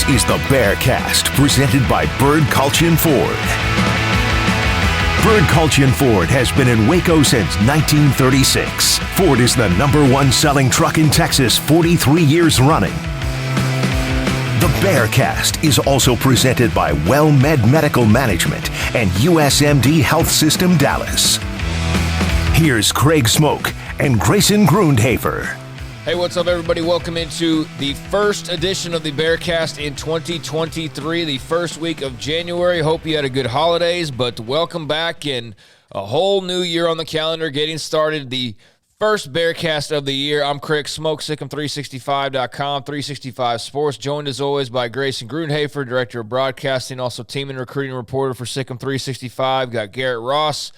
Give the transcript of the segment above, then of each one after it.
is the Bearcast, presented by Bird Culture Ford. Bird Culture Ford has been in Waco since 1936. Ford is the #1 selling truck in Texas 43 years running. The Bearcast is also presented by WellMed Medical Management and USMD Health System Dallas. Here's Craig Smoke and Grayson Grundhafer. Hey, what's up, everybody? Welcome into the first edition of the Bearcast in 2023, the first week of January. Hope you had a good holidays, but welcome back and a whole new year on the calendar, getting started. The first Bearcast of the year. I'm Craig Smoke, Sic'Em365.com, 365 Sports, joined as always by Grayson Grundhafer, Director of Broadcasting, also team and recruiting reporter for Sic'Em365. Got Garrett Ross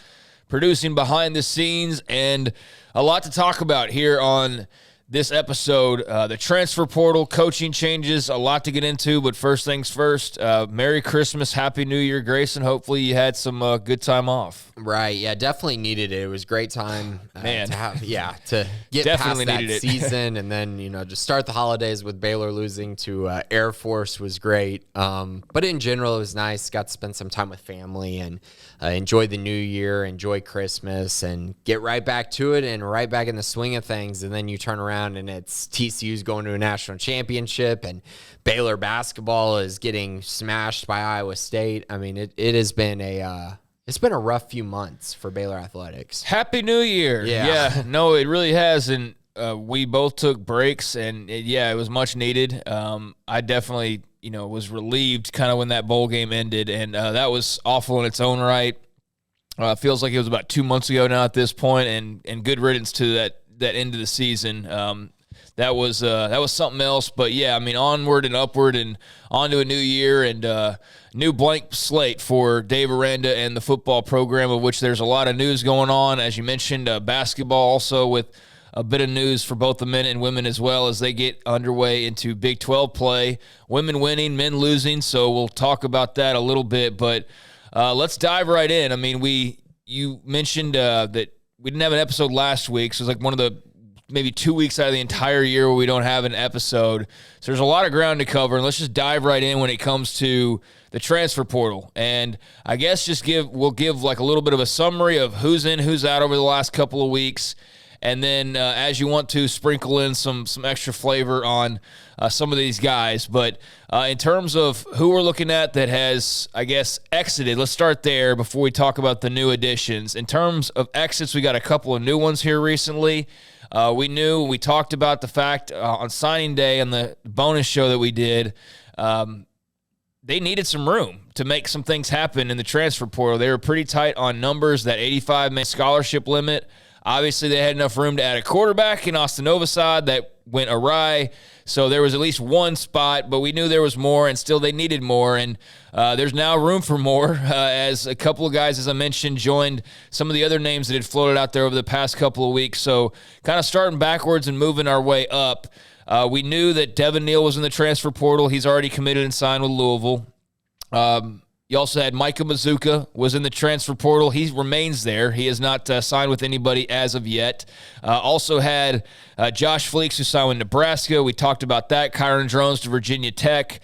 producing behind the scenes, and a lot to talk about here on this episode. The transfer portal, coaching changes, a lot to get into, but first things first, Merry Christmas, Happy New Year, Grayson. Hopefully you had some good time off. Right, yeah, definitely needed it. It was a great time Man. to get Definitely past that needed it. season and then, just start the holidays with Baylor losing to Air Force was great. But in general, it was nice. Got to spend some time with family and enjoy the new year, enjoy Christmas, and get right back to it and right back in the swing of things. And then you turn around and it's TCU's going to a national championship and Baylor basketball is getting smashed by Iowa State. I mean, it has been it's been a rough few months for Baylor athletics. Happy New Year. Yeah, no, it really has. And we both took breaks, and it was much needed. I definitely, was relieved kind of when that bowl game ended, and that was awful in its own right. Feels like it was about 2 months ago now at this point, and good riddance to that end of the season. That was something else. But yeah, I mean, onward and upward and on to a new year and new blank slate for Dave Aranda and the football program, of which there's a lot of news going on. As you mentioned, basketball also with a bit of news for both the men and women as well as they get underway into Big 12 play. Women winning, men losing, so we'll talk about that a little bit. But let's dive right in. I mean, you mentioned that we didn't have an episode last week, so it's like one of the maybe 2 weeks out of the entire year where we don't have an episode. So there's a lot of ground to cover, and let's just dive right in when it comes to the transfer portal. And I guess we'll give like a little bit of a summary of who's in, who's out over the last couple of weeks. And then as you want to, sprinkle in some extra flavor on some of these guys. But in terms of who we're looking at that has, I guess, exited, let's start there before we talk about the new additions. In terms of exits, we got a couple of new ones here recently. We talked about the fact on signing day on the bonus show that we did, they needed some room to make some things happen in the transfer portal. They were pretty tight on numbers, that 85-man scholarship limit. Obviously, they had enough room to add a quarterback in Austin Novosad that went awry. So there was at least one spot, but we knew there was more, and still they needed more. And there's now room for more as a couple of guys, as I mentioned, joined some of the other names that had floated out there over the past couple of weeks. So kind of starting backwards and moving our way up. We knew that Devin Neal was in the transfer portal. He's already committed and signed with Louisville. You also had Micah Mazuka was in the transfer portal. He remains there. He has not signed with anybody as of yet. Also had Josh Fleeks, who signed with Nebraska. We talked about that. Kyron Drones to Virginia Tech.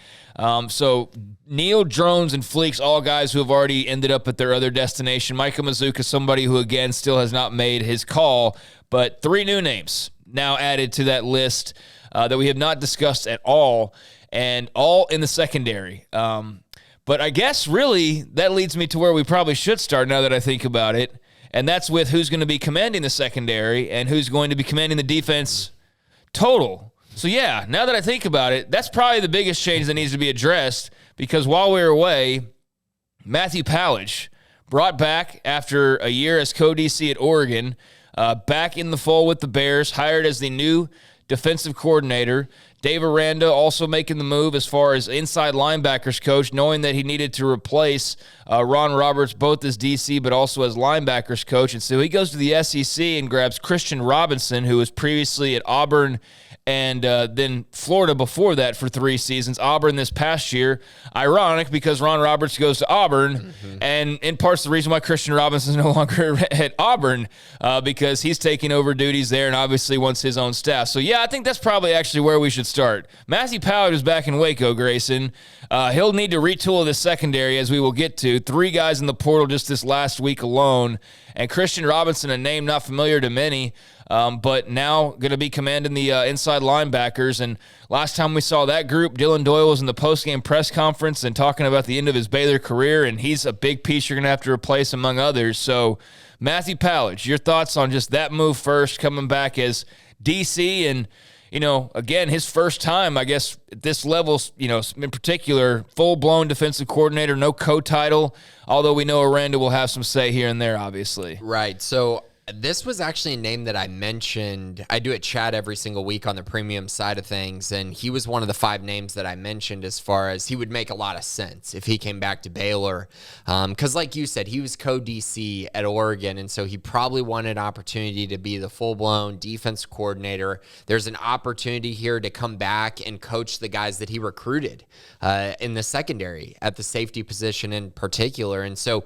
So Neal, Drones, and Fleeks, all guys who have already ended up at their other destination. Micah Mazuka, somebody who, again, still has not made his call. But 3 new names now added to that list that we have not discussed at all, and all in the secondary. But I guess really that leads me to where we probably should start now that I think about it, and that's with who's going to be commanding the secondary and who's going to be commanding the defense total. So, yeah, now that I think about it, that's probably the biggest change that needs to be addressed, because while we were away, Matthew Pallage, brought back after a year as co-DC at Oregon, back in the fold with the Bears, hired as the new defensive coordinator. Dave Aranda also making the move as far as inside linebackers coach, knowing that he needed to replace Ron Roberts both as DC but also as linebackers coach. And so he goes to the SEC and grabs Christian Robinson, who was previously at Auburn and then Florida before that for 3 seasons, Auburn this past year. Ironic because Ron Roberts goes to Auburn, and in parts the reason why Christian Robinson is no longer at Auburn because he's taking over duties there and obviously wants his own staff. So, yeah, I think that's probably actually where we should start. Matthew Powell is back in Waco, Grayson. He'll need to retool the secondary, as we will get to. 3 guys in the portal just this last week alone. And Christian Robinson, a name not familiar to many, but now going to be commanding the inside linebackers. And last time we saw that group, Dylan Doyle was in the postgame press conference and talking about the end of his Baylor career, and he's a big piece you're going to have to replace, among others. So, Matthew Powledge, your thoughts on just that move first, coming back as DC and, again, his first time, I guess, at this level, in particular, full-blown defensive coordinator, no co-title, although we know Aranda will have some say here and there, obviously. Right. So this was actually a name that I mentioned. I do a chat every single week on the premium side of things, and he was one of the 5 names that I mentioned as far as he would make a lot of sense if he came back to Baylor. Because like you said, he was co-DC at Oregon, and so he probably wanted an opportunity to be the full-blown defense coordinator. There's an opportunity here to come back and coach the guys that he recruited in the secondary at the safety position in particular. And so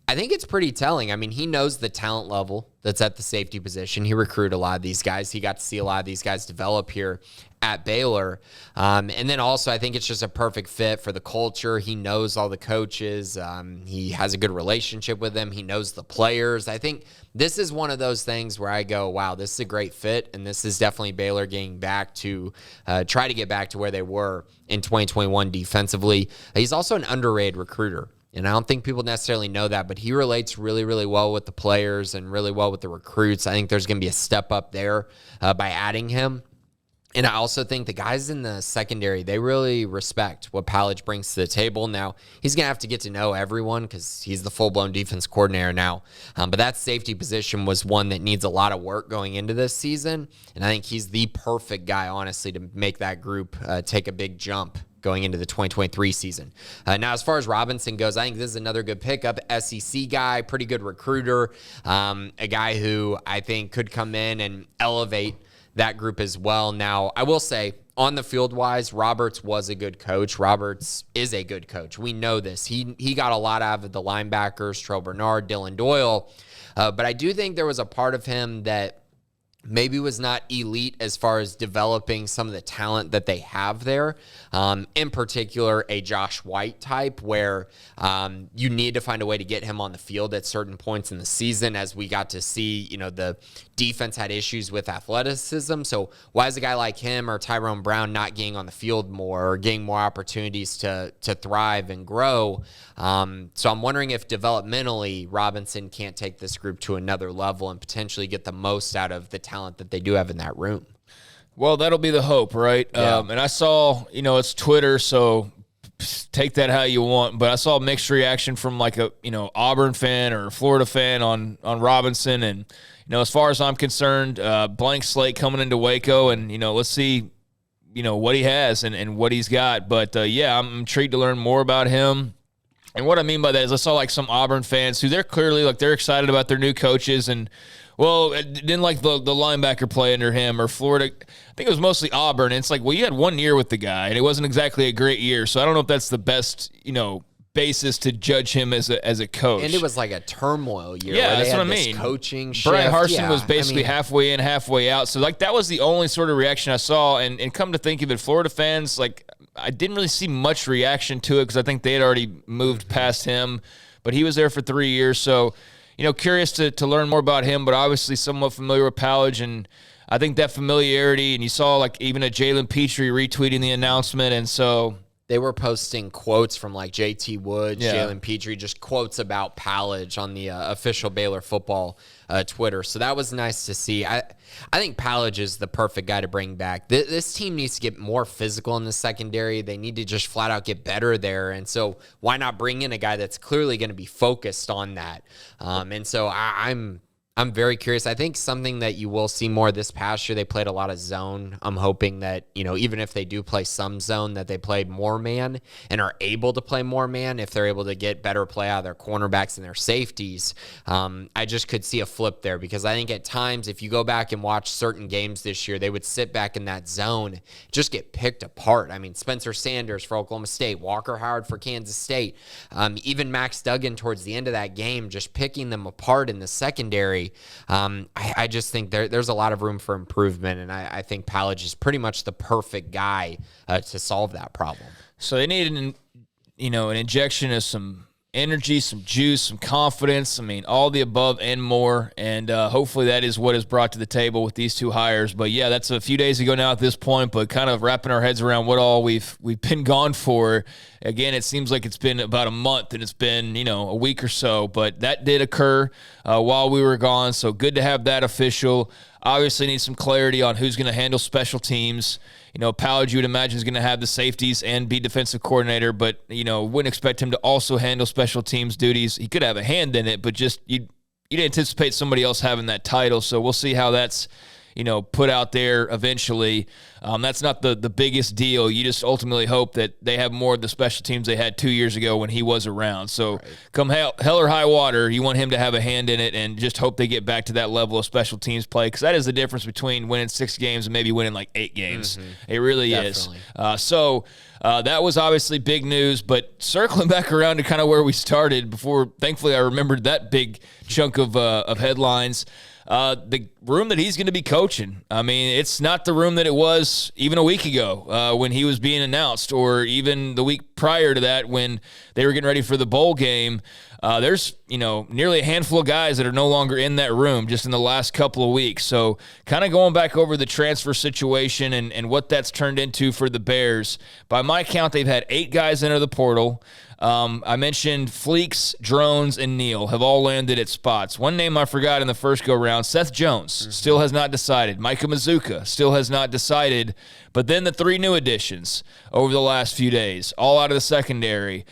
I think it's pretty telling. I mean, he knows the talent level that's at the safety position. He recruited a lot of these guys. He got to see a lot of these guys develop here at Baylor. And then also, I think it's just a perfect fit for the culture. He knows all the coaches. He has a good relationship with them. He knows the players. I think this is one of those things where I go, wow, this is a great fit. And this is definitely Baylor getting back to try to get back to where they were in 2021 defensively. He's also an underrated recruiter. And I don't think people necessarily know that, but he relates really, really well with the players and really well with the recruits. I think there's going to be a step up there by adding him. And I also think the guys in the secondary, they really respect what Powledge brings to the table. Now, he's going to have to get to know everyone because he's the full-blown defense coordinator now. But that safety position was one that needs a lot of work going into this season. And I think he's the perfect guy, honestly, to make that group take a big jump going into the 2023 season. Now, as far as Robinson goes, I think this is another good pickup. SEC guy, pretty good recruiter, a guy who I think could come in and elevate that group as well. Now, I will say, on the field-wise, Roberts was a good coach. Roberts is a good coach. We know this. He got a lot out of the linebackers, Trell Bernard, Dylan Doyle. But I do think there was a part of him that maybe was not elite as far as developing some of the talent that they have there. In particular, a Josh White type where you need to find a way to get him on the field at certain points in the season, as we got to see, the defense had issues with athleticism. So why is a guy like him or Tyrone Brown not getting on the field more or getting more opportunities to thrive and grow? So I'm wondering if developmentally Robinson can't take this group to another level and potentially get the most out of the talent that they do have in that room. Well, that'll be the hope, right? Yeah. And I saw, it's Twitter, so take that how you want, but I saw a mixed reaction from like a, Auburn fan or a Florida fan on Robinson. And, as far as I'm concerned, blank slate coming into Waco, and, let's see, what he has and what he's got. But, I'm intrigued to learn more about him. And what I mean by that is I saw like some Auburn fans who they're clearly they're excited about their new coaches and, well, didn't like the linebacker play under him, or Florida. I think it was mostly Auburn. And it's like, well, you had 1 year with the guy, and it wasn't exactly a great year. So I don't know if that's the best, basis to judge him as a coach. And it was like a turmoil year. Yeah, where that's they what had I this mean. Coaching shift. Brian Harsin was basically halfway in, halfway out. So that was the only sort of reaction I saw. And come to think of it, Florida fans, I didn't really see much reaction to it because I think they had already moved past him. But he was there for 3 years, so. Curious to learn more about him, but obviously somewhat familiar with Powledge, and I think that familiarity, and you saw even a Jalen Petrie retweeting the announcement, and so they were posting quotes from JT Woods, Yeah. Jalen Petrie, just quotes about Powledge on the official Baylor football Twitter. So that was nice to see. I think Powledge is the perfect guy to bring back. This team needs to get more physical in the secondary. They need to just flat out get better there. And so why not bring in a guy that's clearly going to be focused on that? And so I'm I'm very curious. I think something that you will see more this past year, they played a lot of zone. I'm hoping that, even if they do play some zone, that they play more man and are able to play more man if they're able to get better play out of their cornerbacks and their safeties. I just could see a flip there because I think at times if you go back and watch certain games this year, they would sit back in that zone, just get picked apart. I mean, Spencer Sanders for Oklahoma State, Walker Howard for Kansas State, even Max Duggan towards the end of that game, just picking them apart in the secondary. I just think there's a lot of room for improvement, and I think Palage is pretty much the perfect guy to solve that problem. So they need an injection of some energy, some juice, some confidence. I mean, all the above and more. And hopefully that is what is brought to the table with these two hires. But yeah, that's a few days ago now at this point, but kind of wrapping our heads around what all we've been gone for. Again, it seems like it's been about a month and it's been, a week or so, but that did occur while we were gone. So good to have that official. Obviously need some clarity on who's going to handle special teams. Palage, you would imagine, is going to have the safeties and be defensive coordinator, but, wouldn't expect him to also handle special teams duties. He could have a hand in it, but just you'd anticipate somebody else having that title. So we'll see how that's, put out there eventually. That's not the biggest deal. You just ultimately hope that they have more of the special teams they had 2 years ago when he was around. So come hell or high water, you want him to have a hand in it and just hope they get back to that level of special teams play because that is the difference between winning 6 games and maybe winning like 8 games. Mm-hmm. It really Definitely. is. So that was obviously big news, but circling back around to kind of where we started before, thankfully I remembered that big chunk of headlines. The room that he's going to be coaching, I mean, it's not the room that it was even a week ago when he was being announced, or even the week prior to that when they were getting ready for the bowl game. There's, nearly a handful of guys that are no longer in that room just in the last couple of weeks. So kind of going back over the transfer situation and what that's turned into for the Bears. By my count, they've had 8 guys enter the portal. I mentioned Fleeks, Drones, and Neal have all landed at spots. One name I forgot in the first go-round, Seth Jones, still has not decided. Micah Mazuka still has not decided. But then the 3 new additions over the last few days, all out of the secondary.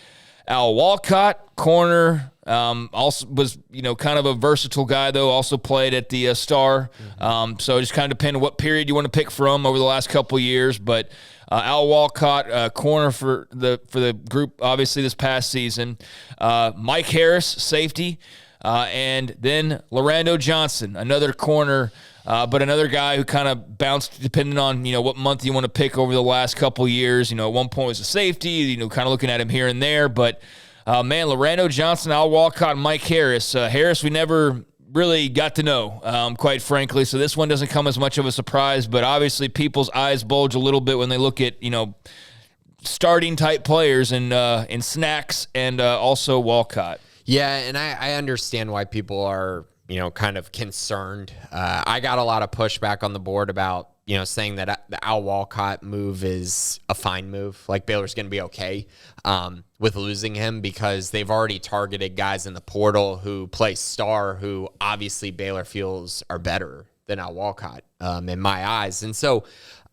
Al Walcott, corner, also was, kind of a versatile guy, though, also played at the Star. So it just kind of depends on what period you want to pick from over the last couple of years. But Al Walcott, corner for the group, obviously, this past season. Mike Harris, safety. And then Lorando Johnson, another corner, but another guy who kind of bounced depending on, what month you want to pick over the last couple years. At one point was a safety, kind of looking at him here and there. But, Lorando Johnson, Al Walcott, and Mike Harris. Harris we never really got to know, quite frankly. So this one doesn't come as much of a surprise, but obviously people's eyes bulge a little bit when they look at, starting type players in Snacks and also Walcott. Yeah, and I understand why people are, kind of concerned. I got a lot of pushback on the board about, saying that the Al Walcott move is a fine move. Like Baylor's going to be okay with losing him because they've already targeted guys in the portal who play star, who obviously Baylor feels are better than Al Walcott in my eyes. And so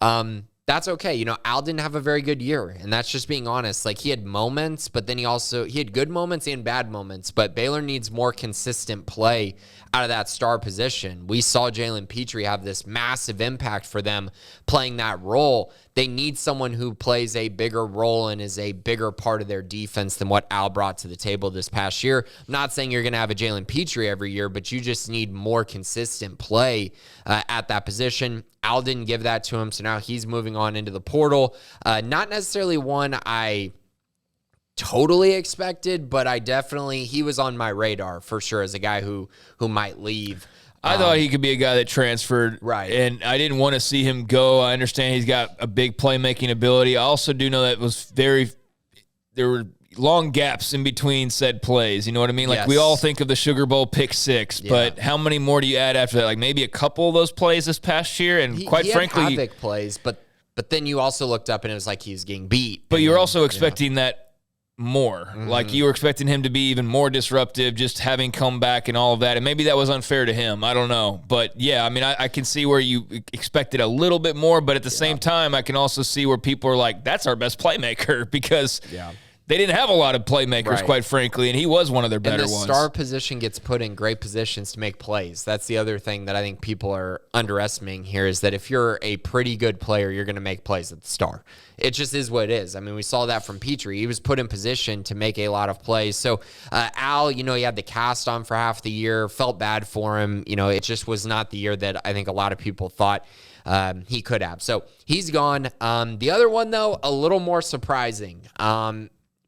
that's okay. Al didn't have a very good year, and that's just being honest. Like, he had moments, but then he had good moments and bad moments, but Baylor needs more consistent play out of that star position. We saw Jalen Petrie have this massive impact for them playing that role. They need someone who plays a bigger role and is a bigger part of their defense than what Al brought to the table this past year. I'm not saying you're going to have a Jalen Petrie every year, but you just need more consistent play at that position. Al didn't give that to him, so now he's moving on into the portal. Not necessarily one I totally expected, but he was on my radar for sure as a guy who might leave. I thought he could be a guy that transferred, right? And I didn't want to see him go. I understand he's got a big playmaking ability. I also do know that there were long gaps in between said plays. You know what I mean? Like, we all think of the Sugar Bowl pick 6, but how many more do you add after that? Like, maybe a couple of those plays this past year, and quite frankly, had havoc plays. But then you also looked up and it was like he was getting beat. But you're also expecting that more. Mm-hmm. Like, you were expecting him to be even more disruptive, just having come back and all of that. And maybe that was unfair to him. I don't know. But yeah, I mean, I can see where you expected a little bit more, but at the same time, I can also see where people are like, that's our best playmaker because they didn't have a lot of playmakers, quite frankly, and he was one of their better ones. And the star position gets put in great positions to make plays. That's the other thing that I think people are underestimating here is that if you're a pretty good player, you're going to make plays at the star. It just is what it is. I mean, we saw that from Petrie. He was put in position to make a lot of plays. So Al, he had the cast on for half the year, felt bad for him. It just was not the year that I think a lot of people thought he could have. So he's gone. The other one, though, a little more surprising.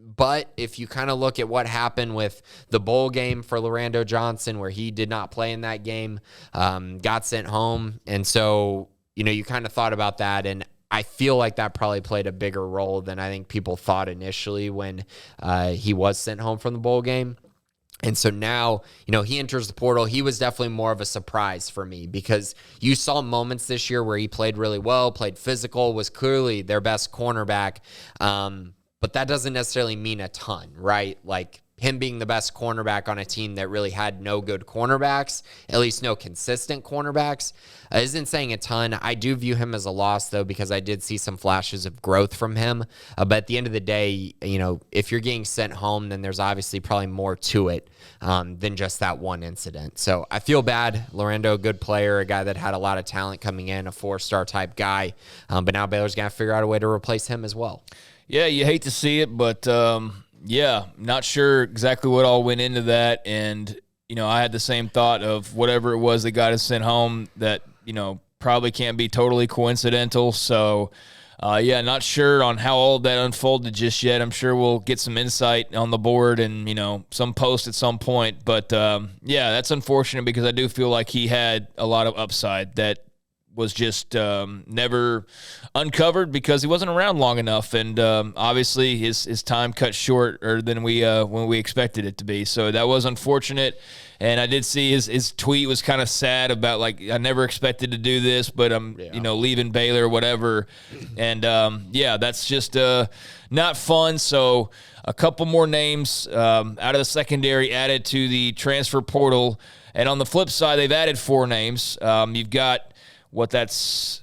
But if you kind of look at what happened with the bowl game for Lorando Johnson, where he did not play in that game, got sent home. And so, you kind of thought about that. And I feel like that probably played a bigger role than I think people thought initially when he was sent home from the bowl game. And so now, he enters the portal. He was definitely more of a surprise for me because you saw moments this year where he played really well, played physical, was clearly their best cornerback. But that doesn't necessarily mean a ton, right? Like him being the best cornerback on a team that really had no good cornerbacks, at least no consistent cornerbacks, isn't saying a ton. I do view him as a loss, though, because I did see some flashes of growth from him. But at the end of the day, if you're getting sent home, then there's obviously probably more to it than just that one incident. So I feel bad. Lorando, a good player, a guy that had a lot of talent coming in, a 4-star type guy. But now Baylor's going to figure out a way to replace him as well. Yeah, you hate to see it, but not sure exactly what all went into that. And, I had the same thought of whatever it was that got us sent home that, probably can't be totally coincidental. So, not sure on how all of that unfolded just yet. I'm sure we'll get some insight on the board and, some post at some point. But, that's unfortunate because I do feel like he had a lot of upside that was just never uncovered because he wasn't around long enough, and obviously his time cut shorter than when we expected it to be. So that was unfortunate. And I did see his tweet was kind of sad about like I never expected to do this, but I'm leaving Baylor or whatever. And that's just not fun. So a couple more names out of the secondary added to the transfer portal, and on the flip side, they've added 4 names. You've got that's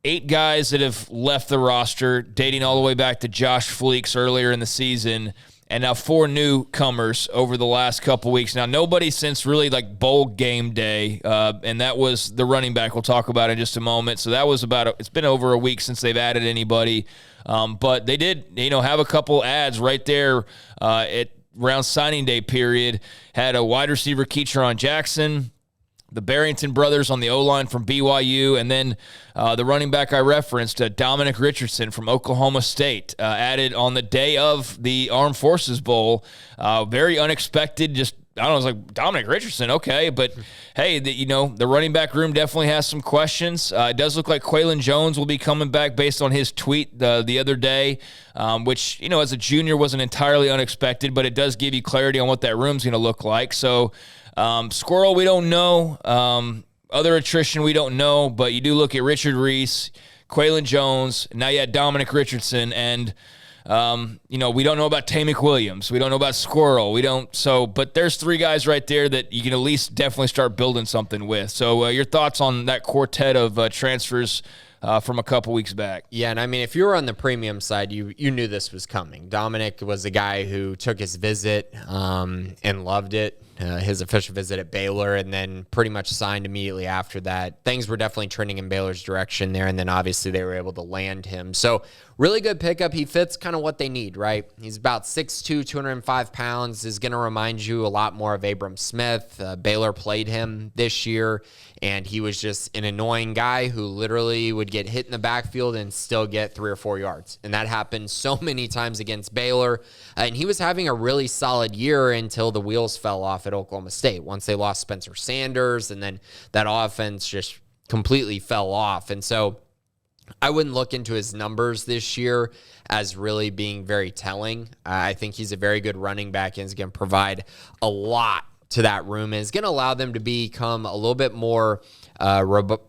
8 guys that have left the roster, dating all the way back to Josh Fleeks earlier in the season, and now 4 newcomers over the last couple weeks. Now, nobody since really like bowl game day, and that was the running back we'll talk about in just a moment. So that was it's been over a week since they've added anybody. But they did, have a couple ads right there at around signing day period. Had a wide receiver, Keetron Jackson, the Barrington brothers on the O-line from BYU, and then the running back I referenced, Dominic Richardson from Oklahoma State, added on the day of the Armed Forces Bowl. Very unexpected, just, I don't know, it was like, Dominic Richardson, okay, but hey, the running back room definitely has some questions. It does look like Quaylon Jones will be coming back based on his tweet the other day, which, as a junior wasn't entirely unexpected, but it does give you clarity on what that room's going to look like. So, Squirrel, we don't know. Other attrition, we don't know. But you do look at Richard Reese, Quaylon Jones. Now you had Dominic Richardson. And, we don't know about Tay McWilliams. We don't know about Squirrel. But there's 3 guys right there that you can at least definitely start building something with. So your thoughts on that quartet of transfers from a couple weeks back? Yeah, and I mean, if you were on the premium side, you knew this was coming. Dominic was the guy who took his visit and loved it. His official visit at Baylor, and then pretty much signed immediately after that. Things were definitely trending in Baylor's direction there, and then obviously they were able to land him. So really good pickup. He fits kind of what they need, right? He's about 6'2", 205 pounds, is going to remind you a lot more of Abram Smith. Baylor played him this year, and he was just an annoying guy who literally would get hit in the backfield and still get 3 or 4 yards. And that happened so many times against Baylor. And he was having a really solid year until the wheels fell off at Oklahoma State. Once they lost Spencer Sanders, and then that offense just completely fell off. And so I wouldn't look into his numbers this year as really being very telling. I think he's a very good running back and is going to provide a lot to that room and is going to allow them to become a little bit more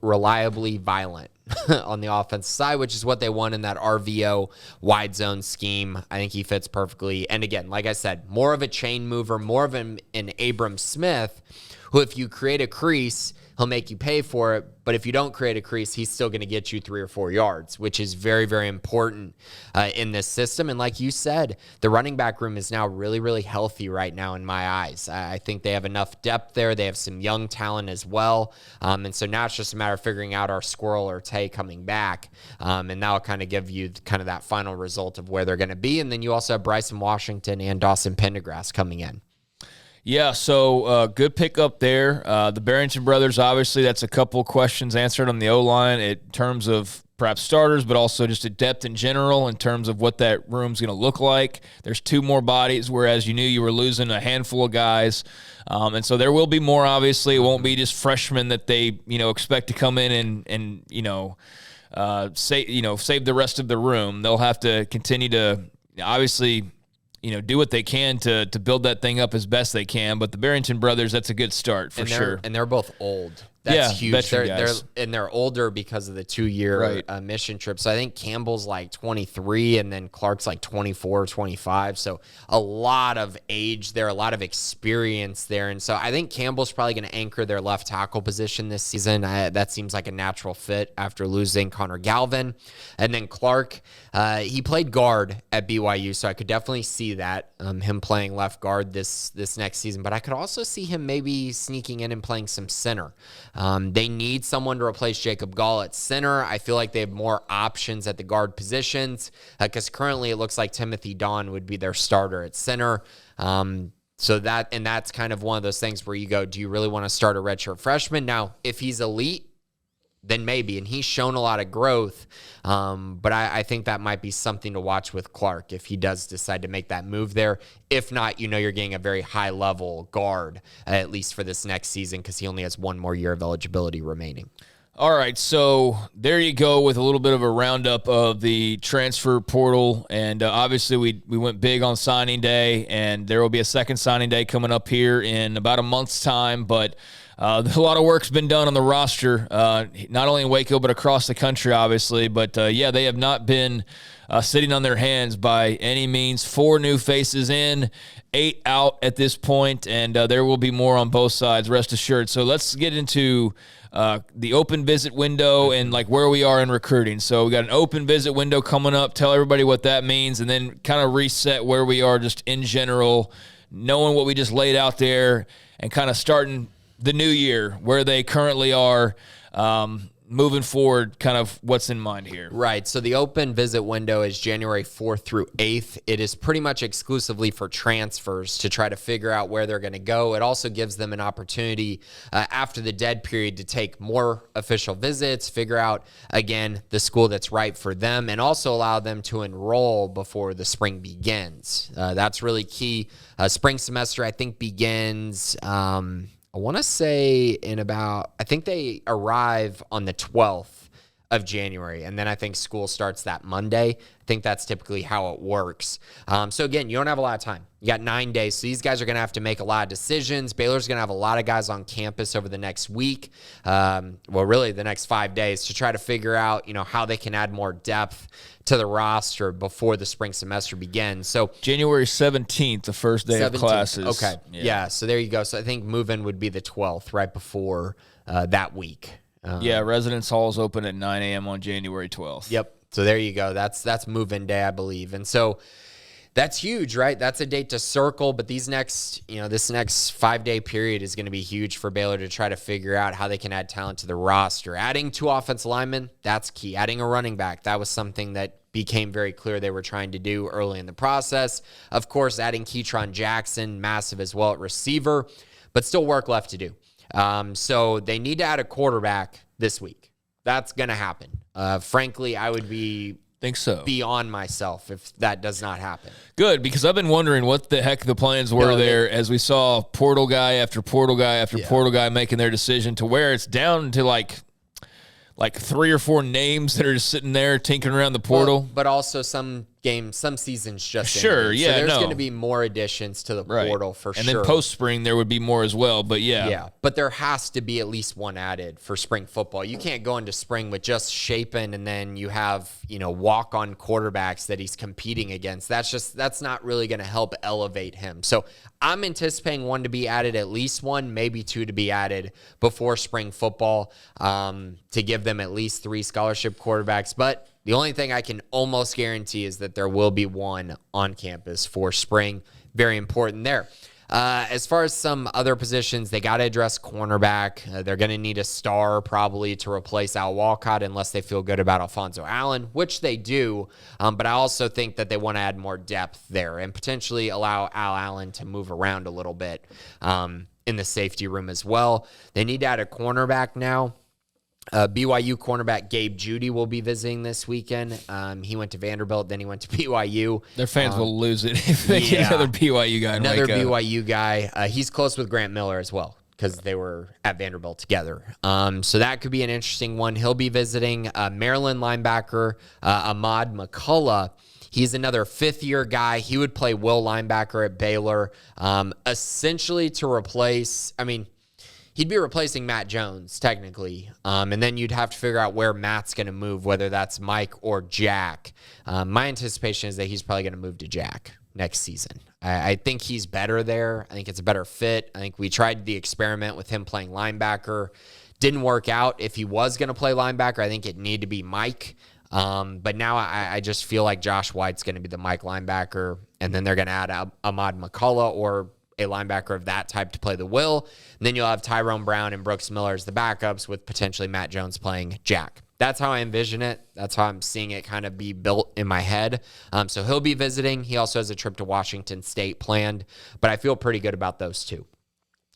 reliably violent on the offensive side, which is what they want in that RVO wide zone scheme. I think he fits perfectly. And again, like I said, more of a chain mover, more of an Abram Smith, who if you create a crease, he'll make you pay for it. But if you don't create a crease, he's still going to get you 3 or 4 yards, which is very, very important in this system. And like you said, the running back room is now really, really healthy right now in my eyes. I think they have enough depth there. They have some young talent as well. And so now it's just a matter of figuring out our Squirrel or Tay coming back. And that'll kind of give you kind of that final result of where they're going to be. And then you also have Bryson Washington and Dawson Pendergrass coming in. Yeah, so good pickup there. The Barrington brothers, obviously, that's a couple questions answered on the O-line in terms of perhaps starters, but also just a depth in general in terms of what that room's going to look like. There's 2 more bodies, whereas you knew you were losing a handful of guys. And so there will be more, obviously. It won't be just freshmen that they, expect to come in and save the rest of the room. They'll have to continue to, obviously, do what they can to build that thing up as best they can. But the Barrington brothers, that's a good start for sure. And they're both old. That's huge. They're older because of the 2-year mission trip. So I think Campbell's like 23 and then Clark's like 24, 25. So a lot of age there, a lot of experience there. And so I think Campbell's probably going to anchor their left tackle position this season. That seems like a natural fit after losing Connor Galvin. And then Clark, he played guard at BYU, so I could definitely see that, him playing left guard this next season. But I could also see him maybe sneaking in and playing some center. They need someone to replace Jacob Gall at center. I feel like they have more options at the guard positions because currently it looks like Timothy Don would be their starter at center. So that's kind of one of those things where you go, do you really want to start a redshirt freshman? Now, if he's elite, then maybe, and he's shown a lot of growth, but I think that might be something to watch with Clark if he does decide to make that move there. If not, you're getting a very high-level guard, at least for this next season, because he only has 1 more year of eligibility remaining. All right, so there you go with a little bit of a roundup of the transfer portal, and obviously we went big on signing day, and there will be a second signing day coming up here in about a month's time, but a lot of work's been done on the roster, not only in Waco but across the country, obviously. But, they have not been sitting on their hands by any means. 4 new faces in, 8 out at this point, and there will be more on both sides, rest assured. So let's get into the open visit window and like where we are in recruiting. So we got an open visit window coming up. Tell everybody what that means, and then kind of reset where we are just in general, knowing what we just laid out there and kind of starting the new year, where they currently are, moving forward, kind of what's in mind here. Right. So the open visit window is January 4th through 8th. It is pretty much exclusively for transfers to try to figure out where they're going to go. It also gives them an opportunity after the dead period to take more official visits, figure out, again, the school that's right for them, and also allow them to enroll before the spring begins. That's really key. Spring semester, I think, begins I want to say I think they arrive on the 12th of January, and then I think school starts that Monday. I think that's typically how it works. So again, you don't have a lot of time. You got 9 days, so these guys are going to have to make a lot of decisions. Baylor's going to have a lot of guys on campus over the next week, really the next 5 days, to try to figure out, how they can add more depth to the roster before the spring semester begins. So January 17th, the first day of classes. Okay, yeah. So there you go. So I think move-in would be the 12th, right before that week. Residence Hall is open at 9 a.m. on January 12th. Yep. So there you go. That's move-in day, I believe. And so that's huge, right? That's a date to circle, but this next 5-day period is going to be huge for Baylor to try to figure out how they can add talent to the roster. Adding 2 offensive linemen, that's key. Adding a running back, that was something that became very clear they were trying to do early in the process. Of course, adding Keytron Jackson, massive as well at receiver, but still work left to do. So they need to add a quarterback this week. That's going to happen. Frankly, I would be beyond myself if that does not happen. Good, because I've been wondering what the heck the plans were there as we saw portal guy after portal guy after portal guy making their decision to where it's down to like 3 or 4 names that are just sitting there tinkering around the portal. But also some games, some seasons just sure, ended. yeah, so there's going to be more additions to the portal for and sure. And then post-spring there would be more as well, but yeah. But there has to be at least one added for spring football. You can't go into spring with just Shapen and then you have, walk-on quarterbacks that he's competing against. That's not really going to help elevate him. So I'm anticipating one to be added, at least one, maybe two to be added before spring football, to give them at least 3 scholarship quarterbacks. But the only thing I can almost guarantee is that there will be one on campus for spring. Very important there. As far as some other positions, they got to address cornerback. They're going to need a star probably to replace Al Walcott unless they feel good about Alfonso Allen, which they do. But I also think that they want to add more depth there and potentially allow Al Allen to move around a little bit in the safety room as well. They need to add a cornerback now. BYU cornerback Gabe Judy will be visiting this weekend. He went to Vanderbilt, then he went to BYU. Their fans will lose it if they get another BYU guy. Another BYU guy. He's close with Grant Miller as well because they were at Vanderbilt together. So that could be an interesting one. He'll be visiting Maryland linebacker Ahmad McCullough. He's another fifth-year guy. He would play will linebacker at Baylor, essentially to replace, he'd be replacing Matt Jones, technically. And then you'd have to figure out where Matt's going to move, whether that's Mike or Jack. My anticipation is that he's probably going to move to Jack next season. I think he's better there. I think it's a better fit. I think we tried the experiment with him playing linebacker. Didn't work out. If he was going to play linebacker, I think it needed to be Mike. But now I just feel like Josh White's going to be the Mike linebacker, and then they're going to add Ahmad McCullough or a linebacker of that type to play the will. And then you'll have Tyrone Brown and Brooks Miller as the backups with potentially Matt Jones playing Jack. That's how I envision it. That's how I'm seeing it kind of be built in my head. So he'll be visiting. He also has a trip to Washington State planned, but I feel pretty good about those two.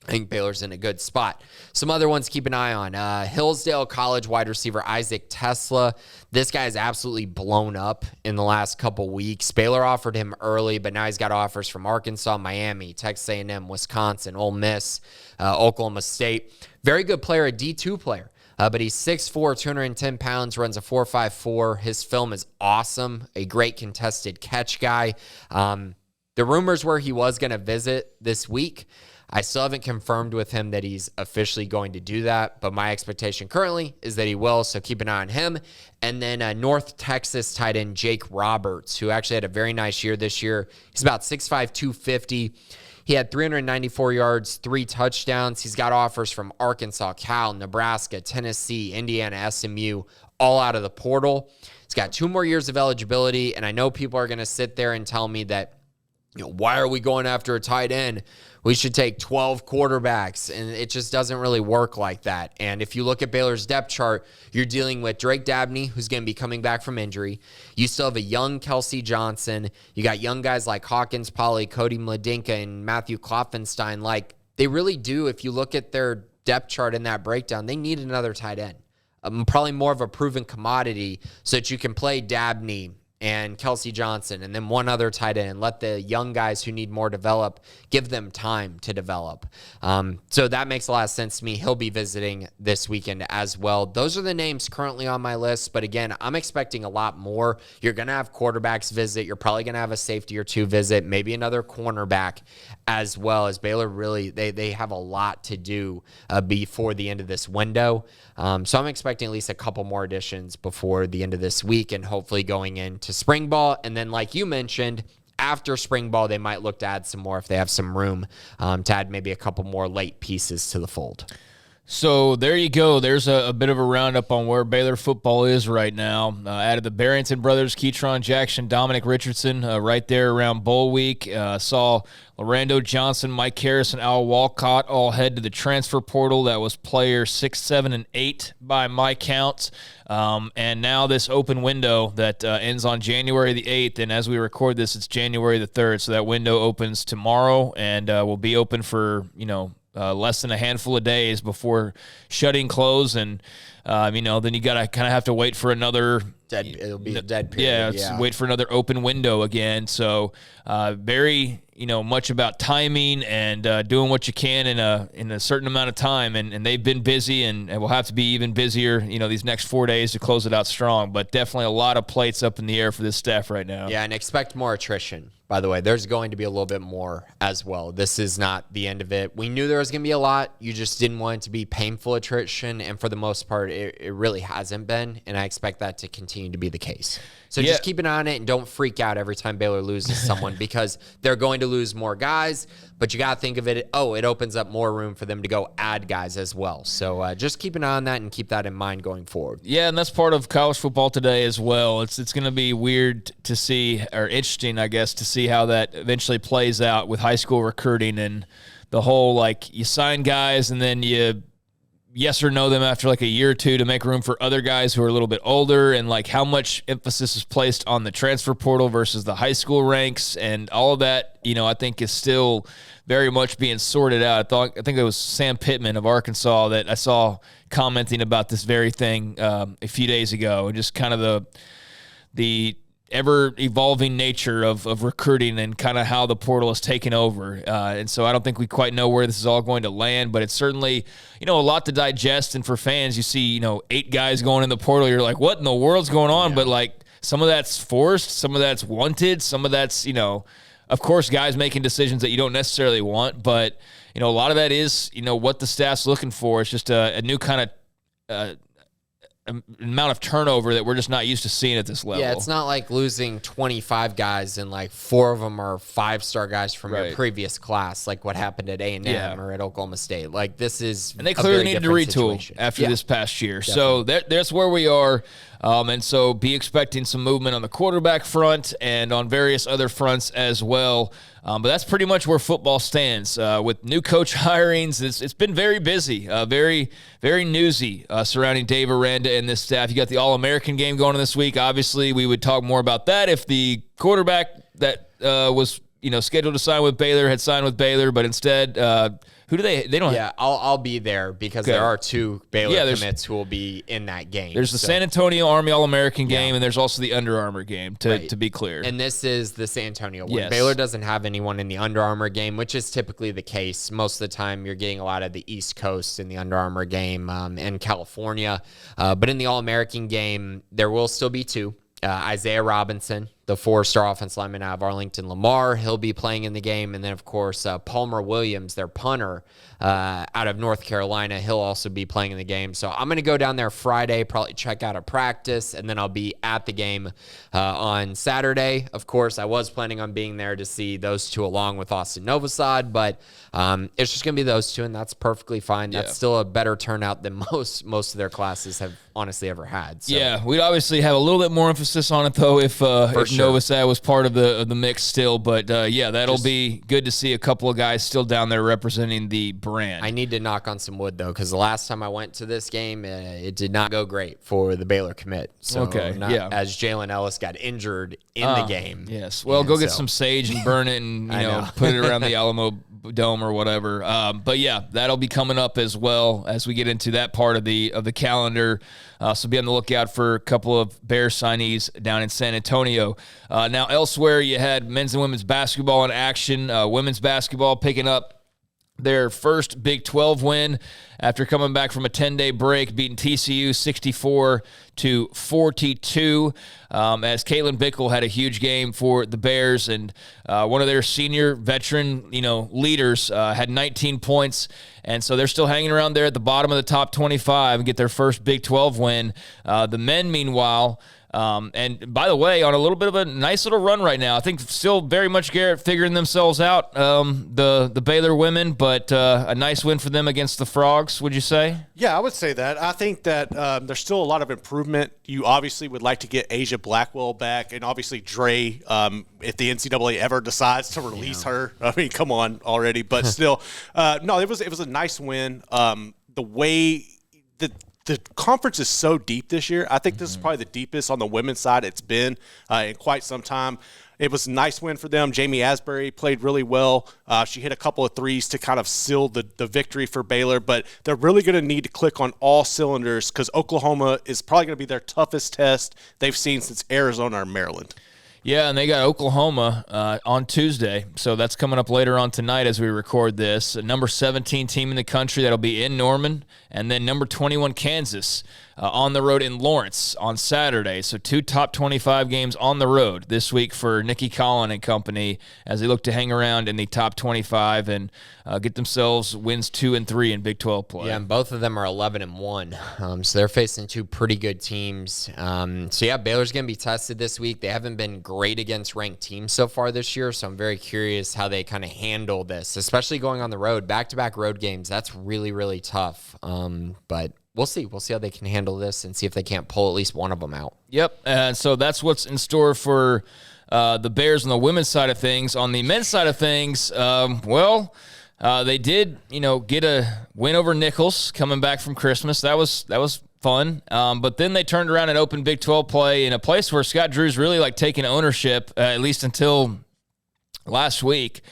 I think Baylor's in a good spot. Some other ones to keep an eye on. Hillsdale College wide receiver Isaac Tesla. This guy is absolutely blown up in the last couple weeks. Baylor offered him early, but now he's got offers from Arkansas, Miami, Texas A&M, Wisconsin, Ole Miss, Oklahoma State. Very good player, a D2 player. But he's 6'4", 210 pounds, runs a 4.54. His film is awesome. A great contested catch guy. The rumors were he was going to visit this week. I still haven't confirmed with him that he's officially going to do that, but my expectation currently is that he will, so keep an eye on him. And then North Texas tight end Jake Roberts, who actually had a very nice year this year. He's about 6'5", 250. He had 394 yards, 3 touchdowns. He's got offers from Arkansas, Cal, Nebraska, Tennessee, Indiana, SMU, all out of the portal. He's got 2 more years of eligibility, and I know people are going to sit there and tell me that, why are we going after a tight end? We should take 12 quarterbacks, and it just doesn't really work like that. And if you look at Baylor's depth chart, you're dealing with Drake Dabney, who's going to be coming back from injury. You still have a young Kelsey Johnson. You got young guys like Hawkins Polley, Cody Mladinka, and Matthew Klopfenstein. Like, they really do, if you look at their depth chart in that breakdown, they need another tight end. Probably more of a proven commodity so that you can play Dabney and Kelsey Johnson, and then one other tight end, and let the young guys who need more develop, give them time to develop. So that makes a lot of sense to me. He'll be visiting this weekend as well. Those are the names currently on my list, but again, I'm expecting a lot more. You're going to have quarterbacks visit. You're probably going to have a safety or 2 visit, maybe another cornerback as well, as Baylor really, they have a lot to do before the end of this window. So I'm expecting at least a couple more additions before the end of this week, and hopefully going into spring ball. And then, like you mentioned, after spring ball, they might look to add some more if they have some room to add maybe a couple more late pieces to the fold. So there you go. There's a bit of a roundup on where Baylor football is right now. Added the Barrington brothers, Keytron Jackson, Dominic Richardson, right there around bowl week. Saw Lorando Johnson, Mike Harris, and Al Walcott all head to the transfer portal. That was player 6, 7, and 8 by my count. And now this open window that ends on January the 8th, and as we record this, it's January the 3rd. So that window opens tomorrow and will be open for, less than a handful of days before shutting close. And then you got to kind of have to wait for another it'll be a dead period. Wait for another open window again. So very, much about timing and doing what you can in a certain amount of time. And they've been busy and will have to be even busier, these next 4 days to close it out strong. But definitely a lot of plates up in the air for this staff right now. Yeah, and expect more attrition. By the way, there's going to be a little bit more as well. This is not the end of it. We knew there was going to be a lot. You just didn't want it to be painful attrition, and for the most part, it really hasn't been, and I expect that to continue to be the case. So just keep an eye on it and don't freak out every time Baylor loses someone because they're going to lose more guys, but you got to think of it, it opens up more room for them to go add guys as well. So just keep an eye on that and keep that in mind going forward. Yeah, and that's part of college football today as well. It's going to be weird to see, or interesting, I guess, to see how that eventually plays out with high school recruiting and the whole, you sign guys and then you yes or no them after a year or two to make room for other guys who are a little bit older, and how much emphasis is placed on the transfer portal versus the high school ranks, and all of that, I think is still very much being sorted out. I think it was Sam Pittman of Arkansas that I saw commenting about this very thing a few days ago, and just kind of the ever-evolving nature of recruiting and kind of how the portal is taken over. And so I don't think we quite know where this is all going to land, but it's certainly, a lot to digest. And for fans, you see, 8 guys going in the portal. You're like, what in the world's going on? Yeah. But, some of that's forced, some of that's wanted, some of that's, of course, guys making decisions that you don't necessarily want. But, a lot of that is, what the staff's looking for. It's just a new kind of amount of turnover that we're just not used to seeing at this level. Yeah, it's not like losing 25 guys and 4 of them are 5-star guys from your previous class, like what happened at A&M or at Oklahoma State. This is and they clearly needed to retool after this past year. Definitely. So that's where we are. And so be expecting some movement on the quarterback front and on various other fronts as well. But that's pretty much where football stands. With new coach hirings, it's been very busy, very, very newsy surrounding Dave Aranda and this staff. You got the All-American game going on this week. Obviously, we would talk more about that if the quarterback that was scheduled to sign with Baylor had signed with Baylor, but instead who do they don't have? I'll be there because there are 2 Baylor commits who will be in that game. There's the San Antonio Army All-American game, and there's also the Under Armour game, to be clear. And this is the San Antonio one. Yes. Baylor doesn't have anyone in the Under Armour game, which is typically the case. Most of the time, you're getting a lot of the East Coast in the Under Armour game in California. But in the All-American game, there will still be 2. Isaiah Robinson, the 4-star offensive lineman out of Arlington Lamar, he'll be playing in the game. And then, of course, Palmer Williams, their punter out of North Carolina, he'll also be playing in the game. So I'm going to go down there Friday, probably check out a practice, and then I'll be at the game on Saturday. Of course, I was planning on being there to see those 2 along with Austin Novosad, but it's just going to be those 2, and that's perfally fine. That's still a better turnout than most of their classes have honestly ever had. So. Yeah, we'd obviously have a little bit more emphasis on it, though, if Novosad was part of the mix still. But, that'll be good to see a couple of guys still down there representing the brand. I need to knock on some wood, though, because the last time I went to this game, it did not go great for the Baylor commit. So as Jalen Ellis got injured in the game. Yes. Well, go get some sage and burn it and, put it around the Alamo Dome or whatever. But, that'll be coming up as well as we get into that part of the calendar. So be on the lookout for a couple of Bears signees down in San Antonio. Now, elsewhere, you had men's and women's basketball in action. Women's basketball picking up their first Big 12 win after coming back from a 10-day break, beating TCU 64-42. As Caitlin Bickle had a huge game for the Bears, and one of their senior veteran, leaders had 19 points, and so they're still hanging around there at the bottom of the top 25 and get their first Big 12 win. The men, meanwhile. And by the way, on a little bit of a nice little run right now. I think still very much Garrett figuring themselves out, the Baylor women, but a nice win for them against the Frogs, would you say? Yeah, I would say that. I think that there's still a lot of improvement. You obviously would like to get Asia Blackwell back, and obviously Dre, if the NCAA ever decides to release her. I mean, come on already. But still, no, it was a nice win. The way that the conference is so deep this year. I think this is probably the deepest on the women's side it's been in quite some time. It was a nice win for them. Jamie Asbury played really well. She hit a couple of threes to kind of seal the victory for Baylor, but they're really going to need to click on all cylinders because Oklahoma is probably going to be their toughest test they've seen since Arizona or Maryland. Yeah, and they got Oklahoma on Tuesday, so that's coming up later on tonight as we record this. A number 17 team in the country that'll be in Norman, and then number 21 Kansas on the road in Lawrence on Saturday. So 2 top 25 games on the road this week for Nikki Collin and company as they look to hang around in the top 25 and get themselves wins 2 and 3 in Big 12 play. Yeah, and both of them are 11-1, so they're facing 2 pretty good teams. Baylor's going to be tested this week. They haven't been great against ranked teams so far this year, so I'm very curious how they kind of handle this, especially going on the road. Back-to-back road games, that's really, really tough. But we'll see. We'll see how they can handle this and see if they can't pull at least one of them out. Yep, and so that's what's in store for the Bears on the women's side of things. On the men's side of things, they did, get a win over Nichols coming back from Christmas. That was fun. But then they turned around and opened Big 12 play in a place where Scott Drew's really taking ownership, at least until last week.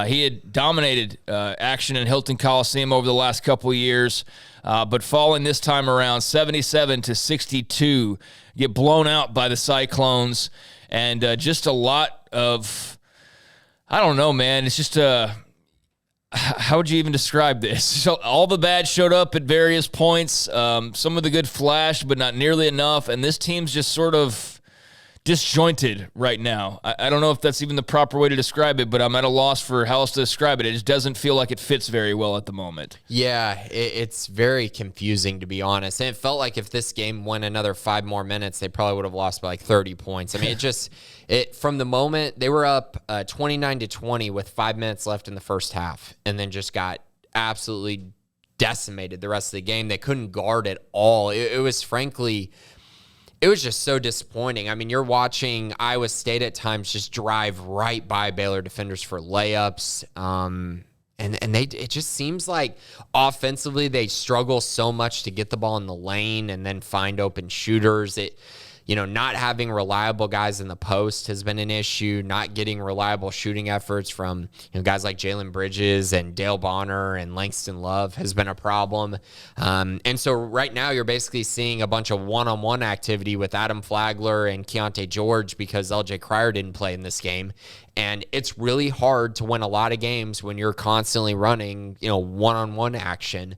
He had dominated action in Hilton Coliseum over the last couple of years, but falling this time around 77-62, get blown out by the Cyclones, and just a lot of, I don't know, man. It's just how would you even describe this? So all the bad showed up at various points. Some of the good flashed, but not nearly enough. And this team's just sort of disjointed right now. I don't know if that's even the proper way to describe it, but I'm at a loss for how else to describe it. It just doesn't feel like it fits very well at the moment. Yeah, it's very confusing, to be honest. And it felt like if this game went another 5 more minutes, they probably would have lost by 30 points. I mean, from the moment they were up 29-20 with 5 minutes left in the first half, and then just got absolutely decimated the rest of the game. They couldn't guard at all. It was frankly... It was just so disappointing. I mean, you're watching Iowa State at times just drive right by Baylor defenders for layups. It just seems like offensively they struggle so much to get the ball in the lane and then find open shooters. Not having reliable guys in the post has been an issue. Not getting reliable shooting efforts from guys like Jalen Bridges and Dale Bonner and Langston Love has been a problem. And so right now you're basically seeing a bunch of one-on-one activity with Adam Flagler and Keontae George because LJ Cryer didn't play in this game. And it's really hard to win a lot of games when you're constantly running, one-on-one action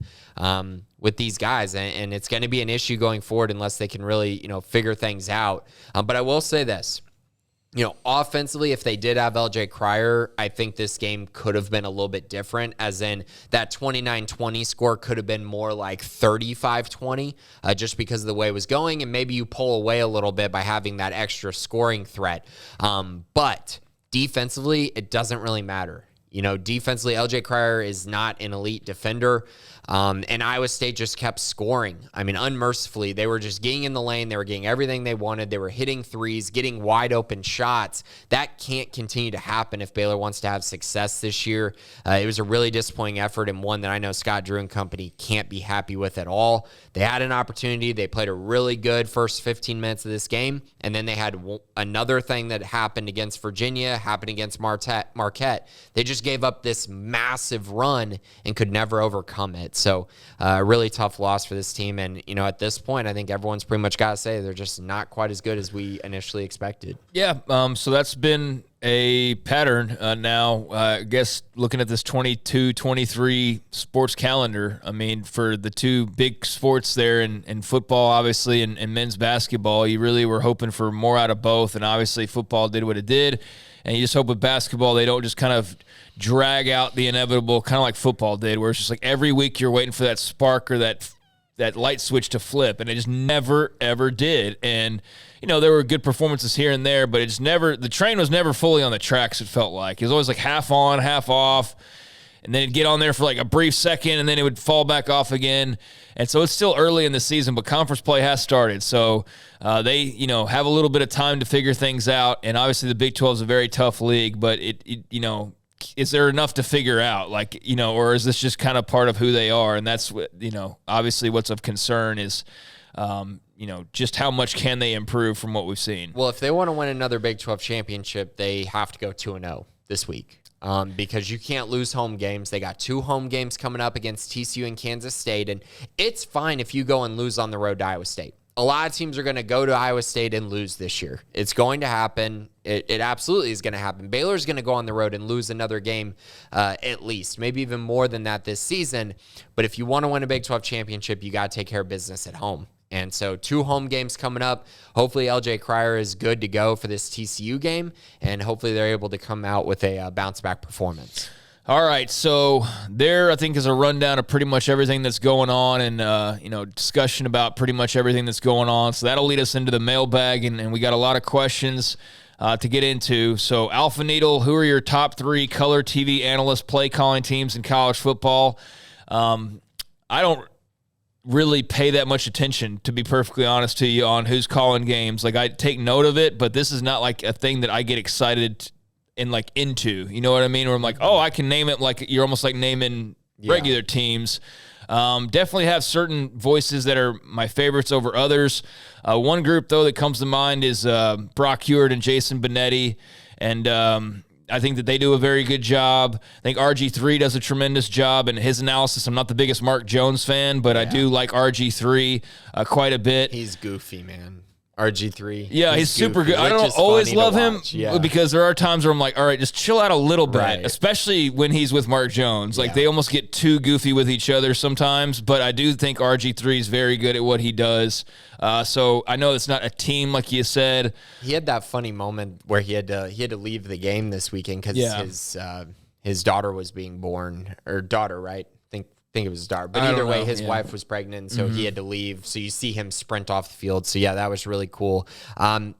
with these guys. And it's going to be an issue going forward unless they can really, figure things out. But I will say this, offensively, if they did have LJ Cryer, I think this game could have been a little bit different, as in that 29-20 score could have been more like 35-20 just because of the way it was going. And maybe you pull away a little bit by having that extra scoring threat. But defensively, it doesn't really matter. Defensively, LJ Cryer is not an elite defender. And Iowa State just kept scoring. I mean, unmercifully. They were just getting in the lane. They were getting everything they wanted. They were hitting threes, getting wide open shots. That can't continue to happen if Baylor wants to have success this year. It was a really disappointing effort and one that I know Scott Drew and company can't be happy with at all. They had an opportunity. They played a really good first 15 minutes of this game. And then they had another thing that happened against Virginia, happened against Marquette. They just gave up this massive run and could never overcome it. So a really tough loss for this team. And, at this point, I think everyone's pretty much got to say they're just not quite as good as we initially expected. Yeah, so that's been a pattern now. I guess looking at this 22-23 sports calendar, I mean, for the 2 big sports there in football, obviously, and men's basketball, you really were hoping for more out of both. And obviously football did what it did. And you just hope with basketball they don't just kind of drag out the inevitable, kind of like football did, where it's just like every week you're waiting for that spark or that light switch to flip, and it just never, ever did. And, there were good performances here and there, but the train was never fully on the tracks, it felt like. It was always like half on, half off, and then it'd get on there for like a brief second, and then it would fall back off again. And so it's still early in the season, but conference play has started. So they, have a little bit of time to figure things out. And obviously the Big 12 is a very tough league, but is there enough to figure out? Like, or is this just kind of part of who they are? And that's what, obviously what's of concern is, just how much can they improve from what we've seen? Well, if they want to win another Big 12 championship, they have to go 2-0 this week. Because you can't lose home games. They got 2 home games coming up against TCU and Kansas State, and it's fine if you go and lose on the road to Iowa State. A lot of teams are going to go to Iowa State and lose this year. It's going to happen. It absolutely is going to happen. Baylor's going to go on the road and lose another game at least, maybe even more than that this season. But if you want to win a Big 12 championship, you got to take care of business at home. And so 2 home games coming up. Hopefully LJ Cryer is good to go for this TCU game, and hopefully they're able to come out with a bounce-back performance. All right, so there I think is a rundown of pretty much everything that's going on and, discussion about pretty much everything that's going on. So that'll lead us into the mailbag, and we got a lot of questions to get into. So Alpha Needle, who are your top 3 color TV analyst play calling teams in college football? I don't really pay that much attention, to be perfectly honest to you, on who's calling games. Like, I take note of it, but this is not like a thing that I get excited and like into, you know what I mean? Where I'm like, oh, I can name it. Like, you're almost like naming regular teams. Definitely have certain voices that are my favorites over others. One group though that comes to mind is Brock Hewitt and Jason Benetti, and I think that they do a very good job. I think RG3 does a tremendous job in his analysis. I'm not the biggest Mark Jones fan, but I do like RG3 quite a bit. He's goofy, man. RG3. Yeah, he's super good. I don't always love him because there are times where I'm like, all right, just chill out a little bit, especially when he's with Mark Jones. Like, they almost get too goofy with each other sometimes, but I do think RG3 is very good at what he does. So I know it's not a team like you said. He had that funny moment where he had to leave the game this weekend because his daughter was being born, or daughter, right? I think it was his daughter, but either way, his wife was pregnant, so he had to leave. So you see him sprint off the field. So yeah, that was really cool. I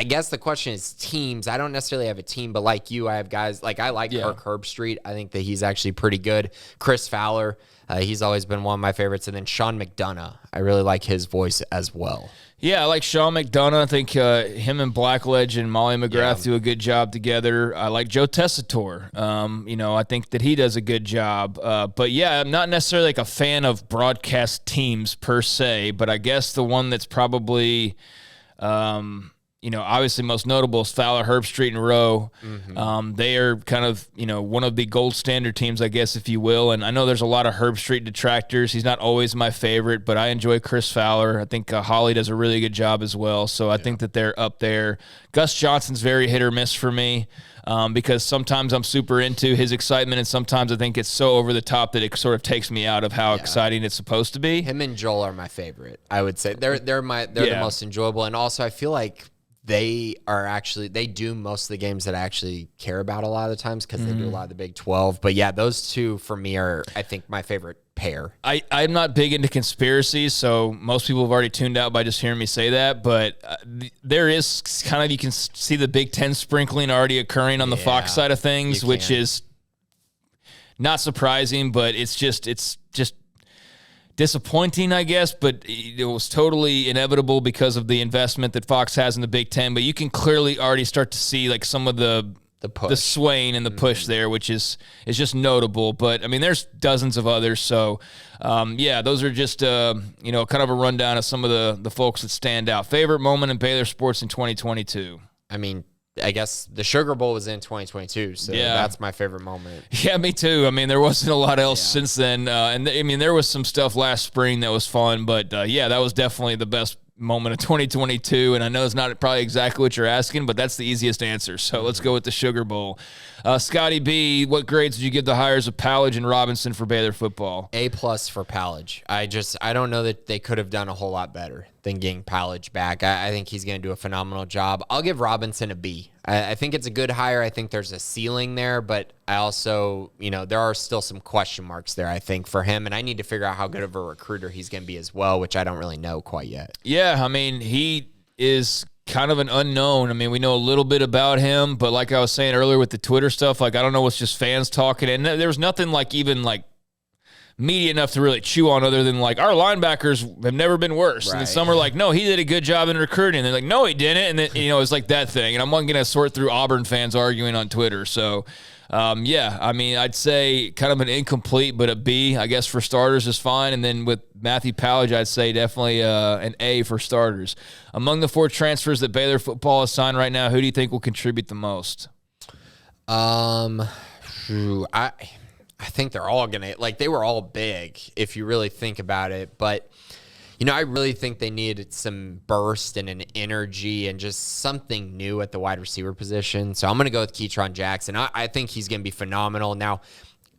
guess the question is teams. I don't necessarily have a team, but like you, I have guys like I like Kirk Herbstreit. I think that he's actually pretty good. Chris Fowler, he's always been one of my favorites, and then Sean McDonough. I really like his voice as well. Yeah, I like Sean McDonough. I think him and Blackledge and Molly McGrath do a good job together. I like Joe Tessitore. I think that he does a good job. But yeah, I'm not necessarily like a fan of broadcast teams per se, but I guess the one that's probably obviously most notable is Fowler, Herbstreit, and Rowe. They are kind of, one of the gold standard teams, I guess, if you will. And I know there's a lot of Herbstreit detractors. He's not always my favorite, but I enjoy Chris Fowler. I think Holly does a really good job as well. So I think that they're up there. Gus Johnson's very hit or miss for me because sometimes I'm super into his excitement, and sometimes I think it's so over the top that it sort of takes me out of how exciting it's supposed to be. Him and Joel are my favorite, I would say. They're the most enjoyable. And also I feel like they do most of the games that I actually care about a lot of the times because they do a lot of the Big 12. But yeah, those two for me are, I think, my favorite pair. I'm not big into conspiracies, so most people have already tuned out by just hearing me say that. But there is kind of, you can see the Big 10 sprinkling already occurring on the Fox side of things, which is not surprising, but it's just disappointing, I guess, but it was totally inevitable because of the investment that Fox has in the Big Ten. But you can clearly already start to see like some of the swaying and the push there, which is just notable. But I mean, there's dozens of others. So those are just kind of a rundown of some of the folks that stand out. Favorite moment in Baylor sports in 2022. I mean, I guess the Sugar Bowl was in 2022, so that's my favorite moment. Yeah, me too. I mean, there wasn't a lot else since then. There was some stuff last spring that was fun, but that was definitely the best moment of 2022. And I know it's not probably exactly what you're asking, but that's the easiest answer. So let's go with the Sugar Bowl. Scotty B, what grades did you give the hires of Pallage and Robinson for Baylor football? A+ for Pallage. I don't know that they could have done a whole lot better than getting Pallage back. I think he's going to do a phenomenal job. I'll give Robinson a B. I think it's a good hire. I think there's a ceiling there, but I also, there are still some question marks there, I think, for him. And I need to figure out how good of a recruiter he's going to be as well, which I don't really know quite yet. Yeah, I mean, he is kind of an unknown. I mean, we know a little bit about him, but like I was saying earlier with the Twitter stuff, like I don't know what's just fans talking. And there was nothing like even like media enough to really chew on, other than like our linebackers have never been worse. Right. And then some are like, no, he did a good job in recruiting. And they're like, no, he didn't. And then, it's like that thing. And I'm going to sort through Auburn fans arguing on Twitter. So, I'd say kind of an incomplete, but a B, I guess, for starters is fine. And then with Matthew Powledge, I'd say definitely an A for starters. Among the 4 transfers that Baylor football has signed right now, who do you think will contribute the most? I think they're all going to, they were all big if you really think about it. But, I really think they needed some burst and an energy and just something new at the wide receiver position. So I'm going to go with Keytron Jackson. I think he's going to be phenomenal. Now,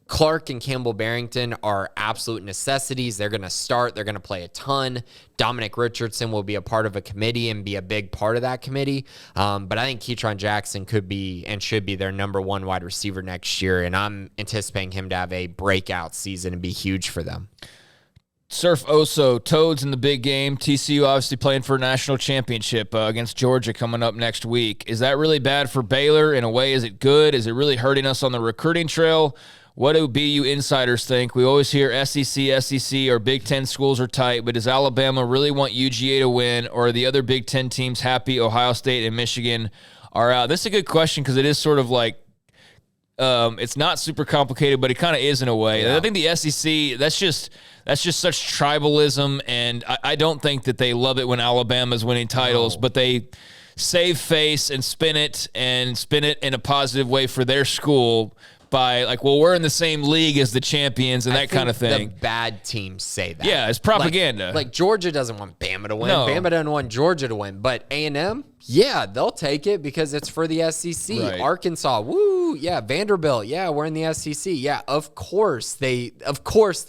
Clark and Campbell Barrington are absolute necessities. They're going to start. They're going to play a ton. Dominic Richardson will be a part of a committee and be a big part of that committee. But I think Keytron Jackson could be and should be their number 1 wide receiver next year, and I'm anticipating him to have a breakout season and be huge for them. Surf Oso, Toads in the big game. TCU obviously playing for a national championship against Georgia coming up next week. Is that really bad for Baylor? In a way, is it good? Is it really hurting us on the recruiting trail? What do BU insiders think? We always hear SEC, or Big Ten schools are tight, but does Alabama really want UGA to win, or are the other Big Ten teams happy Ohio State and Michigan are out? This is a good question because it is sort of like it's not super complicated, but it kind of is in a way. Yeah. I think the SEC, that's just such tribalism, and I don't think that they love it when Alabama's winning titles, but they save face and spin it in a positive way for their school. By we're in the same league as the champions and that kind of thing. The bad teams say that. Yeah, it's propaganda. Like Georgia doesn't want Bama to win. No. Bama doesn't want Georgia to win. But A&M, yeah, they'll take it because it's for the SEC. Right. Arkansas, woo, yeah. Vanderbilt, yeah, we're in the SEC. Yeah, of course the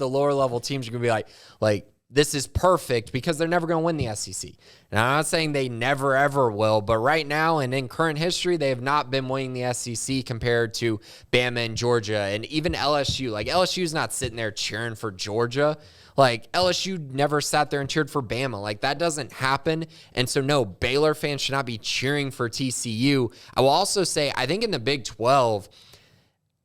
lower level teams are gonna be like this is perfect because they're never going to win the SEC. And I'm not saying they never, ever will, but right now and in current history, they have not been winning the SEC compared to Bama and Georgia and even LSU. LSU's not sitting there cheering for Georgia. LSU never sat there and cheered for Bama. That doesn't happen. And so, no, Baylor fans should not be cheering for TCU. I will also say, I think in the Big 12,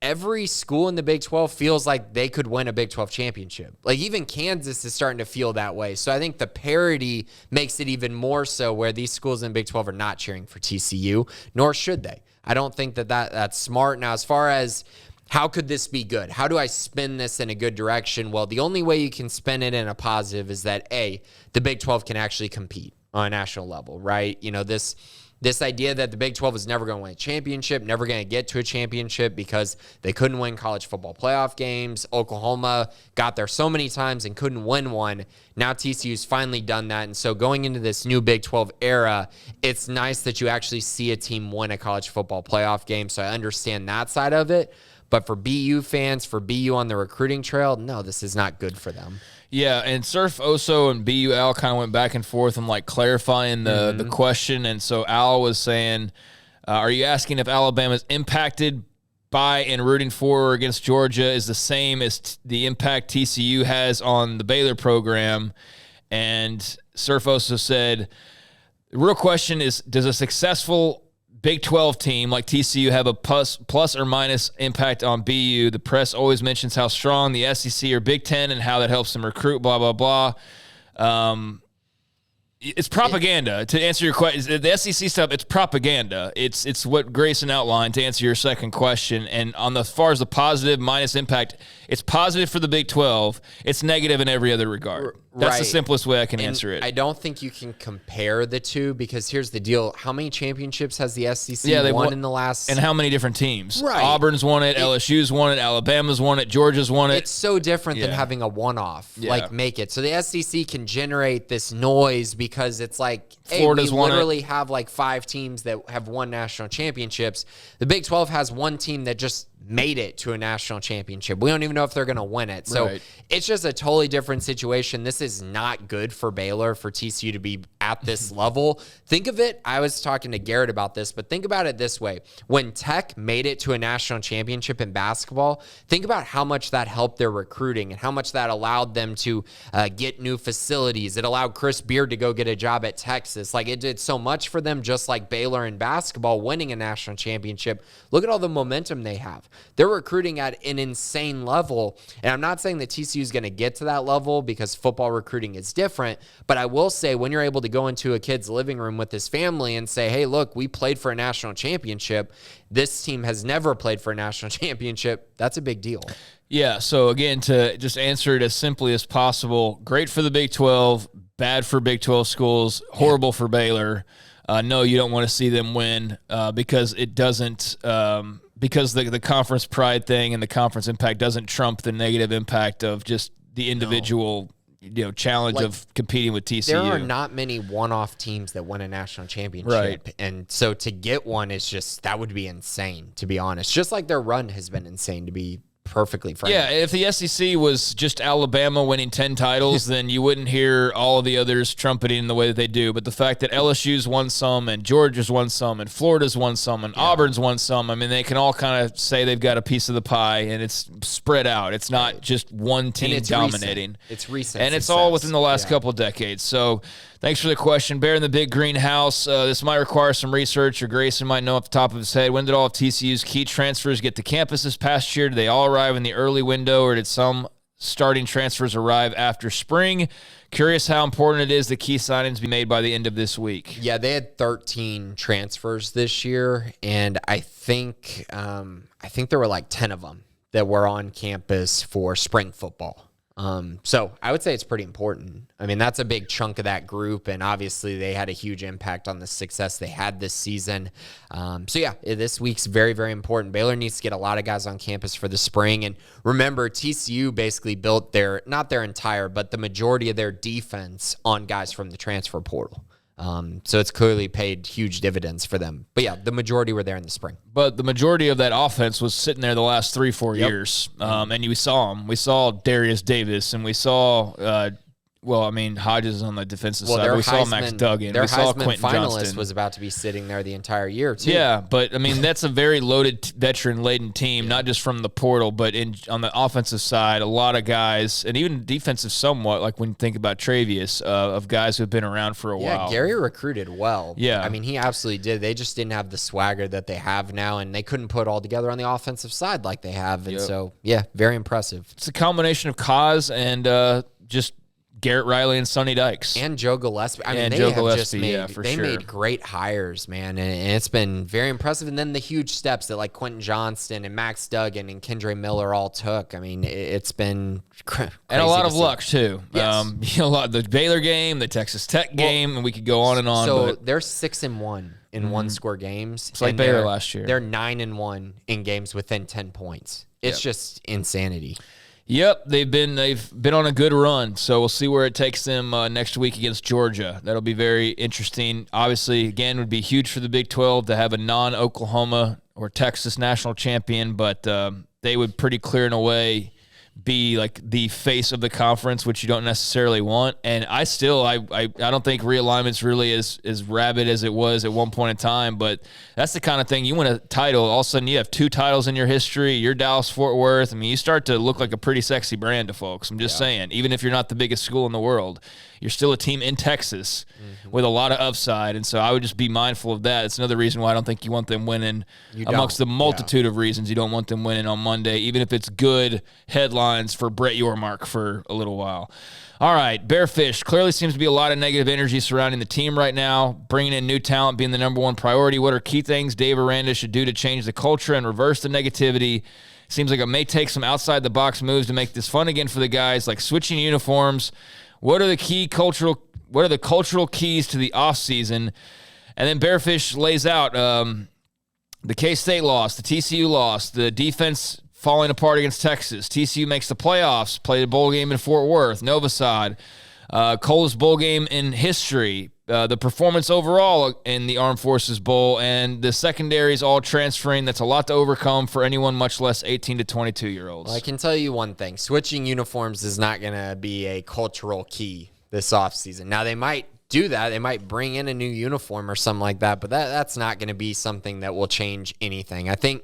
every school in the Big 12 feels like they could win a Big 12 championship. Even Kansas is starting to feel that way. So I think the parity makes it even more so where these schools in the Big 12 are not cheering for TCU, nor should they. I don't think that's smart. Now, as far as how could this be good? How do I spin this in a good direction? Well, the only way you can spin it in a positive is that, A, the Big 12 can actually compete on a national level, right? This idea that the Big 12 is never going to win a championship, never going to get to a championship because they couldn't win college football playoff games. Oklahoma got there so many times and couldn't win one. Now TCU's finally done that. And so going into this new Big 12 era, it's nice that you actually see a team win a college football playoff game. So I understand that side of it. But for BU fans, for BU on the recruiting trail, no, this is not good for them. Yeah, and Surf Oso and BU Al kind of went back and forth and clarifying the question. And so Al was saying, are you asking if Alabama's impacted by and rooting for or against Georgia is the same as the impact TCU has on the Baylor program? And Surf Oso said, the real question is, does a successful Big 12 team like TCU have a plus or minus impact on BU? The press always mentions how strong the SEC or Big 10 and how that helps them recruit, blah, blah, blah. It's propaganda. To answer your question, the SEC stuff, it's propaganda. It's what Grayson outlined to answer your second question. And as far as the positive minus impact, it's positive for the Big 12. It's negative in every other regard. That's the simplest way I can answer it. I don't think you can compare the two because here's the deal. How many championships has the SEC won in the last... And how many different teams? Right. Auburn's won it, LSU's won it, Alabama's won it, Georgia's won it. It's so different than having a one-off, make it. So the SEC can generate this noise because it's like, hey, Florida's we literally have 5 teams that have won national championships. The Big 12 has one team that just made it to a national championship. We don't even know if they're going to win it. So it's just a totally different situation. This is not good for Baylor, for TCU to be at this level. Think of it, I was talking to Garrett about this, but think about it this way. When Tech made it to a national championship in basketball, think about how much that helped their recruiting and how much that allowed them to get new facilities. It allowed Chris Beard to go get a job at Texas. Like, it did so much for them, just like Baylor in basketball winning a national championship. Look at all the momentum they have. They're recruiting at an insane level, and I'm not saying that TCU is going to get to that level because football recruiting is different, but I will say when you're able to go into a kid's living room with his family and say, hey, look, we played for a national championship. This team has never played for a national championship. That's a big deal. Yeah, so again, to just answer it as simply as possible, great for the Big 12, bad for Big 12 schools, horrible for Baylor. No, you don't want to see them win because it doesn't because the conference pride thing and the conference impact doesn't trump the negative impact of just the individual challenge of competing with TCU. There are not many one-off teams that win a national championship. Right. And so to get one is just, that would be insane, to be honest. Just like their run has been insane, to be perfectly frank. Yeah, if the SEC was just Alabama winning 10 titles, then you wouldn't hear all of the others trumpeting the way that they do. But the fact that LSU's won some, and Georgia's won some, and Florida's won some, and Auburn's won some, I mean, they can all kind of say they've got a piece of the pie, and it's spread out. It's not just one team dominating. It's recent. And it's all within the last couple of decades. So thanks for the question. Bear in the Big Greenhouse. This might require some research, or Grayson might know off the top of his head. When did all of TCU's key transfers get to campus this past year? Did they all arrive in the early window, or did some starting transfers arrive after spring? Curious how important it is that key signings be made by the end of this week. Yeah, they had 13 transfers this year, and I think there were like 10 of them that were on campus for spring football. So I would say it's pretty important. I mean, that's a big chunk of that group, and obviously they had a huge impact on the success they had this season. So yeah, this week's very, very important. Baylor needs to get a lot of guys on campus for the spring. And remember, TCU basically built not their entire, but the majority of their defense on guys from the transfer portal. So it's clearly paid huge dividends for them. But yeah, the majority were there in the spring. But the majority of that offense was sitting there the last 3-4 years. And we saw them. We saw Darius Davis, and we saw Hodges is on the defensive side. We saw Max Duggan. We saw Heisman Quentin finalist Johnston. was about to be sitting there the entire year, too. Yeah, but, I mean, that's a very loaded, veteran-laden team, not just from the portal, but on the offensive side, a lot of guys, and even defensive somewhat, like when you think about Travius, of guys who have been around for a while. Yeah, Gary recruited well. Yeah. I mean, he absolutely did. They just didn't have the swagger that they have now, and they couldn't put it all together on the offensive side like they have. And so, yeah, very impressive. It's a combination of Kaz and just Garrett Riley and Sonny Dykes. And Joe Gillespie. I mean, they made great hires, man, and it's been very impressive. And then the huge steps that like Quentin Johnston and Max Duggan and Kendre Miller all took. I mean, it's been crazy. And a lot of luck, too. Yes. The Baylor game, the Texas Tech game, and we could go on and on. So they're 6-1 in one-score games. It's like Baylor last year. They're 9-1 in games within 10 points. It's just insanity. Yep, they've been on a good run, so we'll see where it takes them next week against Georgia. That'll be very interesting. Obviously, again, would be huge for the Big 12 to have a non-Oklahoma or Texas national champion, but they would pretty clear in a way be like the face of the conference, which you don't necessarily want. And I don't think realignment's really as rabid as it was at one point in time, but that's the kind of thing you win a title. All of a sudden you have 2 titles in your history. You're Dallas-Fort Worth. I mean, you start to look like a pretty sexy brand to folks. I'm just saying, even if you're not the biggest school in the world, you're still a team in Texas with a lot of upside. And so I would just be mindful of that. It's another reason why I don't think you want them winning amongst the multitude of reasons you don't want them winning on Monday, even if it's good headlines for Brett Yormark for a little while. All right, Bearfish. Clearly seems to be a lot of negative energy surrounding the team right now, bringing in new talent being the number one priority. What are key things Dave Aranda should do to change the culture and reverse the negativity? Seems like it may take some outside-the-box moves to make this fun again for the guys, like switching uniforms. What are the cultural keys to the offseason? And then Bearfish lays out the K-State loss, the TCU loss, the defense falling apart against Texas. TCU makes the playoffs, played a bowl game in Fort Worth, Novosad, coldest bowl game in history, the performance overall in the Armed Forces Bowl, and the secondaries all transferring. That's a lot to overcome for anyone, much less 18 to 22-year-olds. Well, I can tell you one thing. Switching uniforms is not going to be a cultural key this offseason. Now, they might do that. They might bring in a new uniform or something like that, but that's not going to be something that will change anything. I think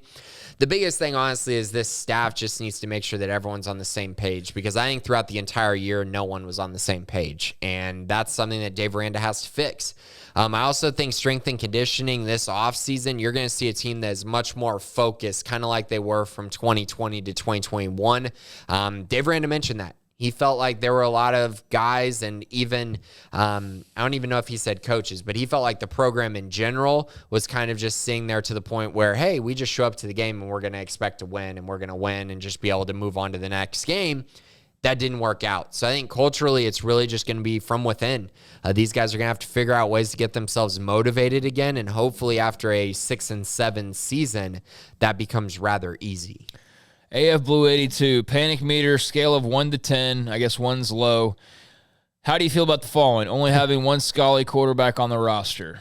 the biggest thing, honestly, is this staff just needs to make sure that everyone's on the same page, because I think throughout the entire year, no one was on the same page, and that's something that Dave Aranda has to fix. I also think strength and conditioning this offseason, you're going to see a team that is much more focused, kind of like they were from 2020 to 2021. Dave Aranda mentioned that. He felt like there were a lot of guys, and even, I don't even know if he said coaches, but he felt like the program in general was kind of just sitting there to the point where, hey, we just show up to the game and we're going to expect to win, and we're going to win and just be able to move on to the next game. That didn't work out. So I think culturally it's really just going to be from within. These guys are going to have to figure out ways to get themselves motivated again, and hopefully after a 6-7 season, that becomes rather easy. AF Blue 82, panic meter, scale of 1 to 10. I guess 1's low. How do you feel about the following? Only having one Scully quarterback on the roster.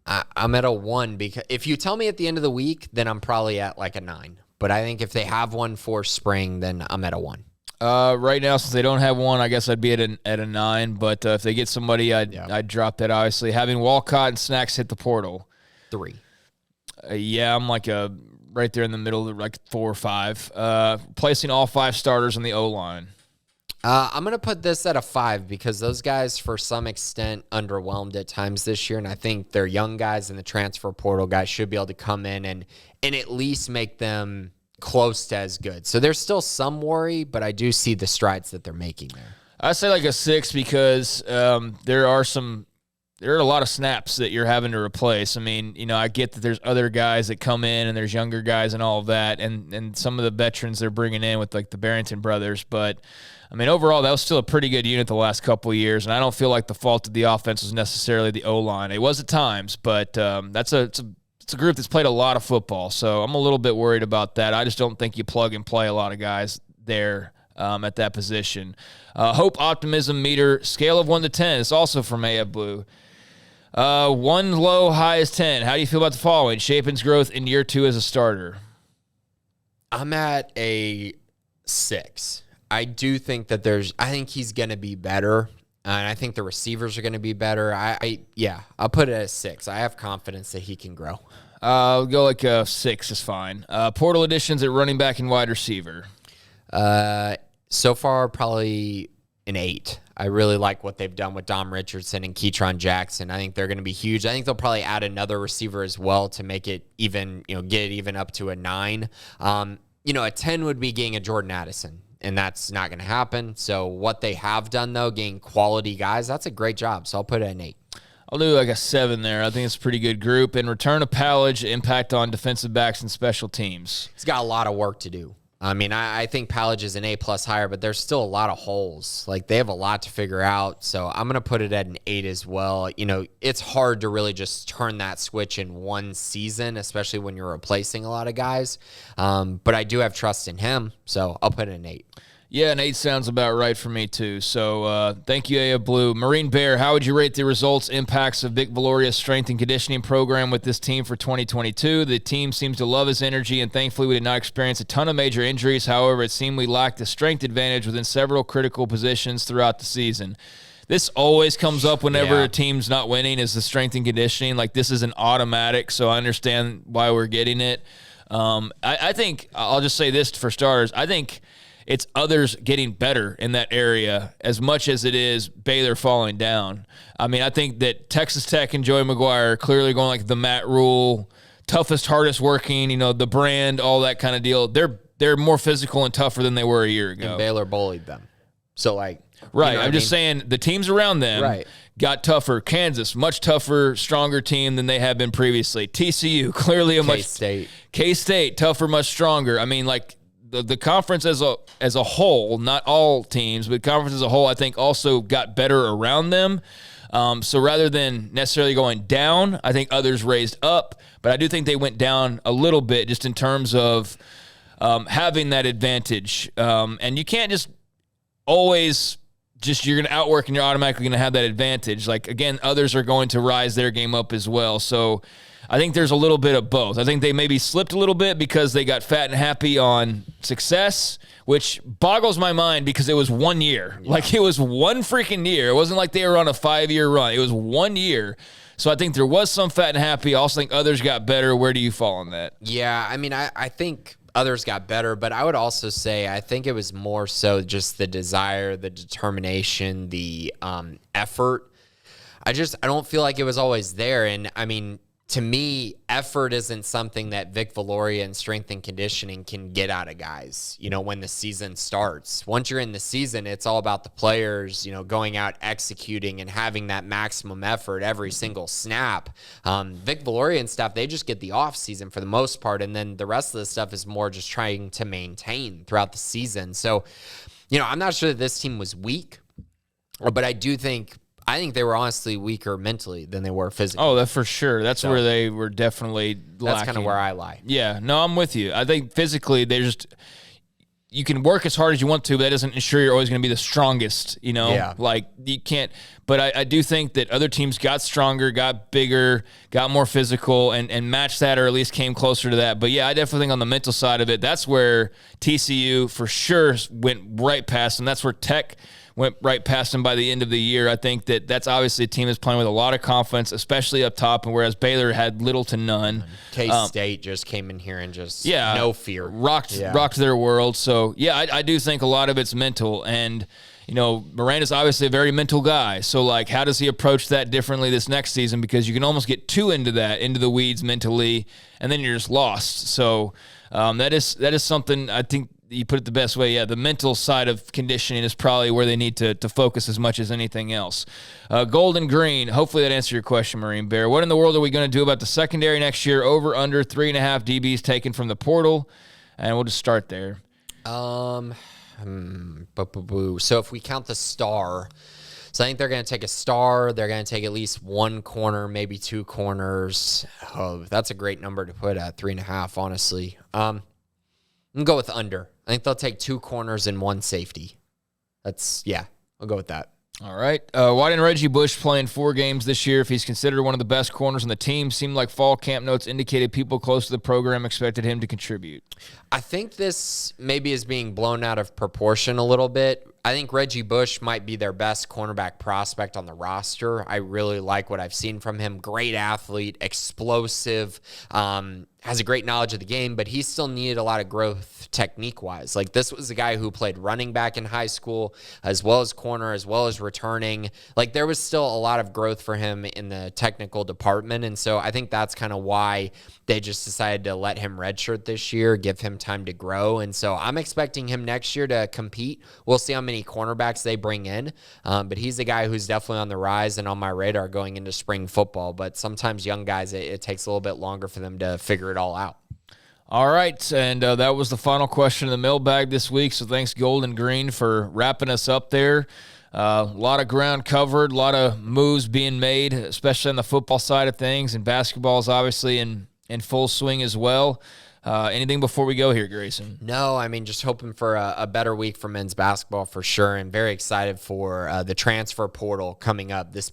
I'm at a 1, because if you tell me at the end of the week, then I'm probably at like a 9. But I think if they have one for spring, then I'm at a 1. Right now, since they don't have one, I guess I'd be at a 9. But if they get somebody, I'd drop that, obviously. Having Walcott and Snacks hit the portal. 3. Yeah, I'm like right there in the middle, like 4 or 5. Placing all 5 starters on the O-line. I'm going to put this at a 5, because those guys, for some extent, underwhelmed at times this year, and I think their young guys and the transfer portal guys should be able to come in and at least make them close to as good. So there's still some worry, but I do see the strides that they're making there. I say like a 6, because there are a lot of snaps that you're having to replace. I mean, I get that there's other guys that come in and there's younger guys and all of that, and some of the veterans they're bringing in with like the Barrington brothers. But, I mean, overall, that was still a pretty good unit the last couple of years, and I don't feel like the fault of the offense was necessarily the O-line. It was at times, but it's a group that's played a lot of football, so I'm a little bit worried about that. I just don't think you plug and play a lot of guys there at that position. Hope optimism meter, scale of 1 to 10. It's also from AF Blue. 1 low, high is 10. How do you feel about the following? Shapen's growth in year 2 as a starter. I'm at a 6. I do think that I think he's going to be better, and I think the receivers are going to be better. I'll put it at a 6. I have confidence that he can grow. I'll go like a 6 is fine. Portal additions at running back and wide receiver. So far, probably an 8. I really like what they've done with Dom Richardson and Keytron Jackson. I think they're going to be huge. I think they'll probably add another receiver as well to make it even, get it even up to a 9. A 10 would be getting a Jordan Addison, and that's not going to happen. So what they have done, though, getting quality guys, that's a great job. So I'll put it at an 8. I'll do like a 7 there. I think it's a pretty good group. And return of Pallage, impact on defensive backs and special teams. He's got a lot of work to do. I mean, I think Pallage is an A+ higher, but there's still a lot of holes. Like, they have a lot to figure out. So I'm going to put it at an 8 as well. It's hard to really just turn that switch in one season, especially when you're replacing a lot of guys. But I do have trust in him, so I'll put it an 8. Yeah, an 8 sounds about right for me, too. So thank you, AF Blue. Marine Bear, how would you rate the results, impacts of Vic Valoria's strength and conditioning program with this team for 2022? The team seems to love his energy, and thankfully we did not experience a ton of major injuries. However, it seemed we lacked the strength advantage within several critical positions throughout the season. This always comes up whenever a team's not winning, is the strength and conditioning. Like, this is an automatic, so I understand why we're getting it. I think, I'll just say this for starters, I think it's others getting better in that area as much as it is Baylor falling down. I mean, I think that Texas Tech and Joey McGuire are clearly going like the Matt Rule, toughest, hardest working, the brand, all that kind of deal. They're more physical and tougher than they were a year ago. And Baylor bullied them. So, right. I'm just saying the teams around them got tougher. Kansas, much tougher, stronger team than they have been previously. TCU, clearly K-State, tougher, much stronger. I mean, the conference as a whole, not all teams, but conference as a whole, I think also got better around them. So rather than necessarily going down, I think others raised up. But I do think they went down a little bit just in terms of having that advantage. And you can't just always you're going to outwork and you're automatically going to have that advantage. Like, again, others are going to rise their game up as well. So I think there's a little bit of both. I think they maybe slipped a little bit because they got fat and happy on success, which boggles my mind because it was 1 year. Yeah. Like, it was one freaking year. It wasn't like they were on a 5-year run. It was 1 year. So I think there was some fat and happy. I also think others got better. Where do you fall on that? Yeah, I mean, I think others got better, but I would also say I think it was more so just the desire, the determination, the effort. I don't feel like it was always there. And I mean, to me, effort isn't something that Vic Valoria and strength and conditioning can get out of guys, when the season starts. Once you're in the season, it's all about the players, going out, executing, and having that maximum effort every single snap. Vic Valoria and stuff, they just get the off season for the most part, and then the rest of the stuff is more just trying to maintain throughout the season. So, I'm not sure that this team was weak, but I think they were honestly weaker mentally than they were physically. Oh, that's for sure. That's where they were definitely lacking. That's kind of where I lie. Yeah. No, I'm with you. I think physically you can work as hard as you want to, but that doesn't ensure you're always going to be the strongest, Yeah. Like, you can't. But I do think that other teams got stronger, got bigger, got more physical, and matched that, or at least came closer to that. But yeah, I definitely think on the mental side of it, that's where TCU for sure went right past them. That's where Tech went right past them by the end of the year. I think that's obviously a team that's playing with a lot of confidence, especially up top, and whereas Baylor had little to none. K-State just came in here and just no fear. Rocked their world. So, yeah, I do think a lot of it's mental. And, Miranda's obviously a very mental guy. So, like, how does he approach that differently this next season? Because you can almost get too into the weeds mentally, and then you're just lost. So that is something I think you put it the best way. Yeah, the mental side of conditioning is probably where they need to focus as much as anything else. Gold and green, hopefully that answered your question, Marine Bear. What in the world are we going to do about the secondary next year? Over, under, 3.5 DBs taken from the portal. And we'll just start there. So if we count the star, so I think they're going to take a star. They're going to take at least one corner, maybe two corners. Oh, that's a great number to put at 3.5, honestly. I'm going to go with under. I think they'll take two corners and one safety. I'll go with that. All right. Why didn't Reggie Bush play in 4 games this year if he's considered one of the best corners on the team? Seemed like fall camp notes indicated people close to the program expected him to contribute. I think this maybe is being blown out of proportion a little bit. I think Reggie Bush might be their best cornerback prospect on the roster. I really like what I've seen from him. Great athlete, explosive, has a great knowledge of the game, but he still needed a lot of growth technique-wise. Like, this was a guy who played running back in high school, as well as corner, as well as returning. Like, there was still a lot of growth for him in the technical department, and so I think that's kind of why they just decided to let him redshirt this year, give him time to grow, and so I'm expecting him next year to compete. We'll see how many cornerbacks they bring in, but he's a guy who's definitely on the rise and on my radar going into spring football, but sometimes young guys, it takes a little bit longer for them to figure it all out. All right, and that was the final question in the mailbag this week, so thanks, Gold and Green, for wrapping us up there. A lot of ground covered, a lot of moves being made, especially on the football side of things, and basketball is obviously in full swing as well. Anything before we go here, Grayson? No, I mean, just hoping for a better week for men's basketball for sure, and very excited for the transfer portal coming up this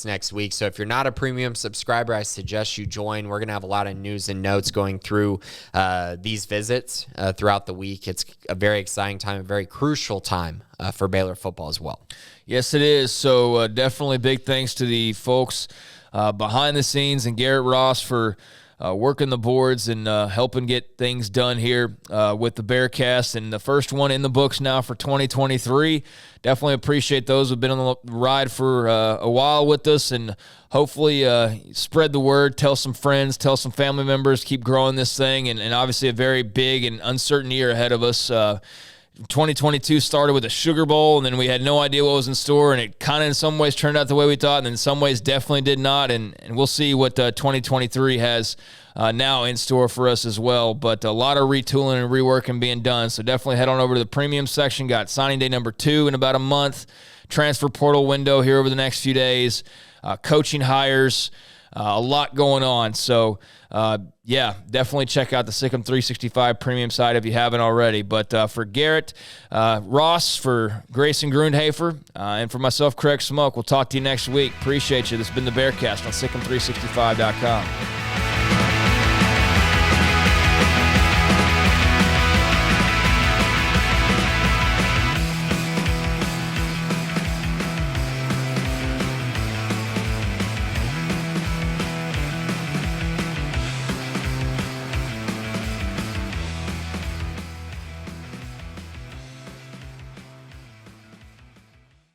next week. So if you're not a premium subscriber, I suggest you join. We're going to have a lot of news and notes going through these visits throughout the week. It's a very exciting time, a very crucial time for Baylor football as well. Yes, it is. So definitely big thanks to the folks behind the scenes and Garrett Ross for working the boards and helping get things done here with the Bearcast, and the first one in the books now for 2023. Definitely appreciate those who've been on the ride for a while with us, and hopefully spread the word, tell some friends, tell some family members, keep growing this thing, and obviously a very big and uncertain year ahead of us. 2022 started with a Sugar Bowl, and then we had no idea what was in store, and it kind of in some ways turned out the way we thought, and in some ways definitely did not, and we'll see what 2023 has now in store for us as well. But a lot of retooling and reworking being done, so definitely head on over to the premium section. Got signing day number 2 in about a month, transfer portal window here over the next few days, coaching hires, a lot going on. So, definitely check out the Sic'Em 365 premium site if you haven't already. But for Garrett, Ross, for Grayson Grundhafer, and for myself, Craig Smoke, we'll talk to you next week. Appreciate you. This has been the Bearcast on Sic'Em365.com.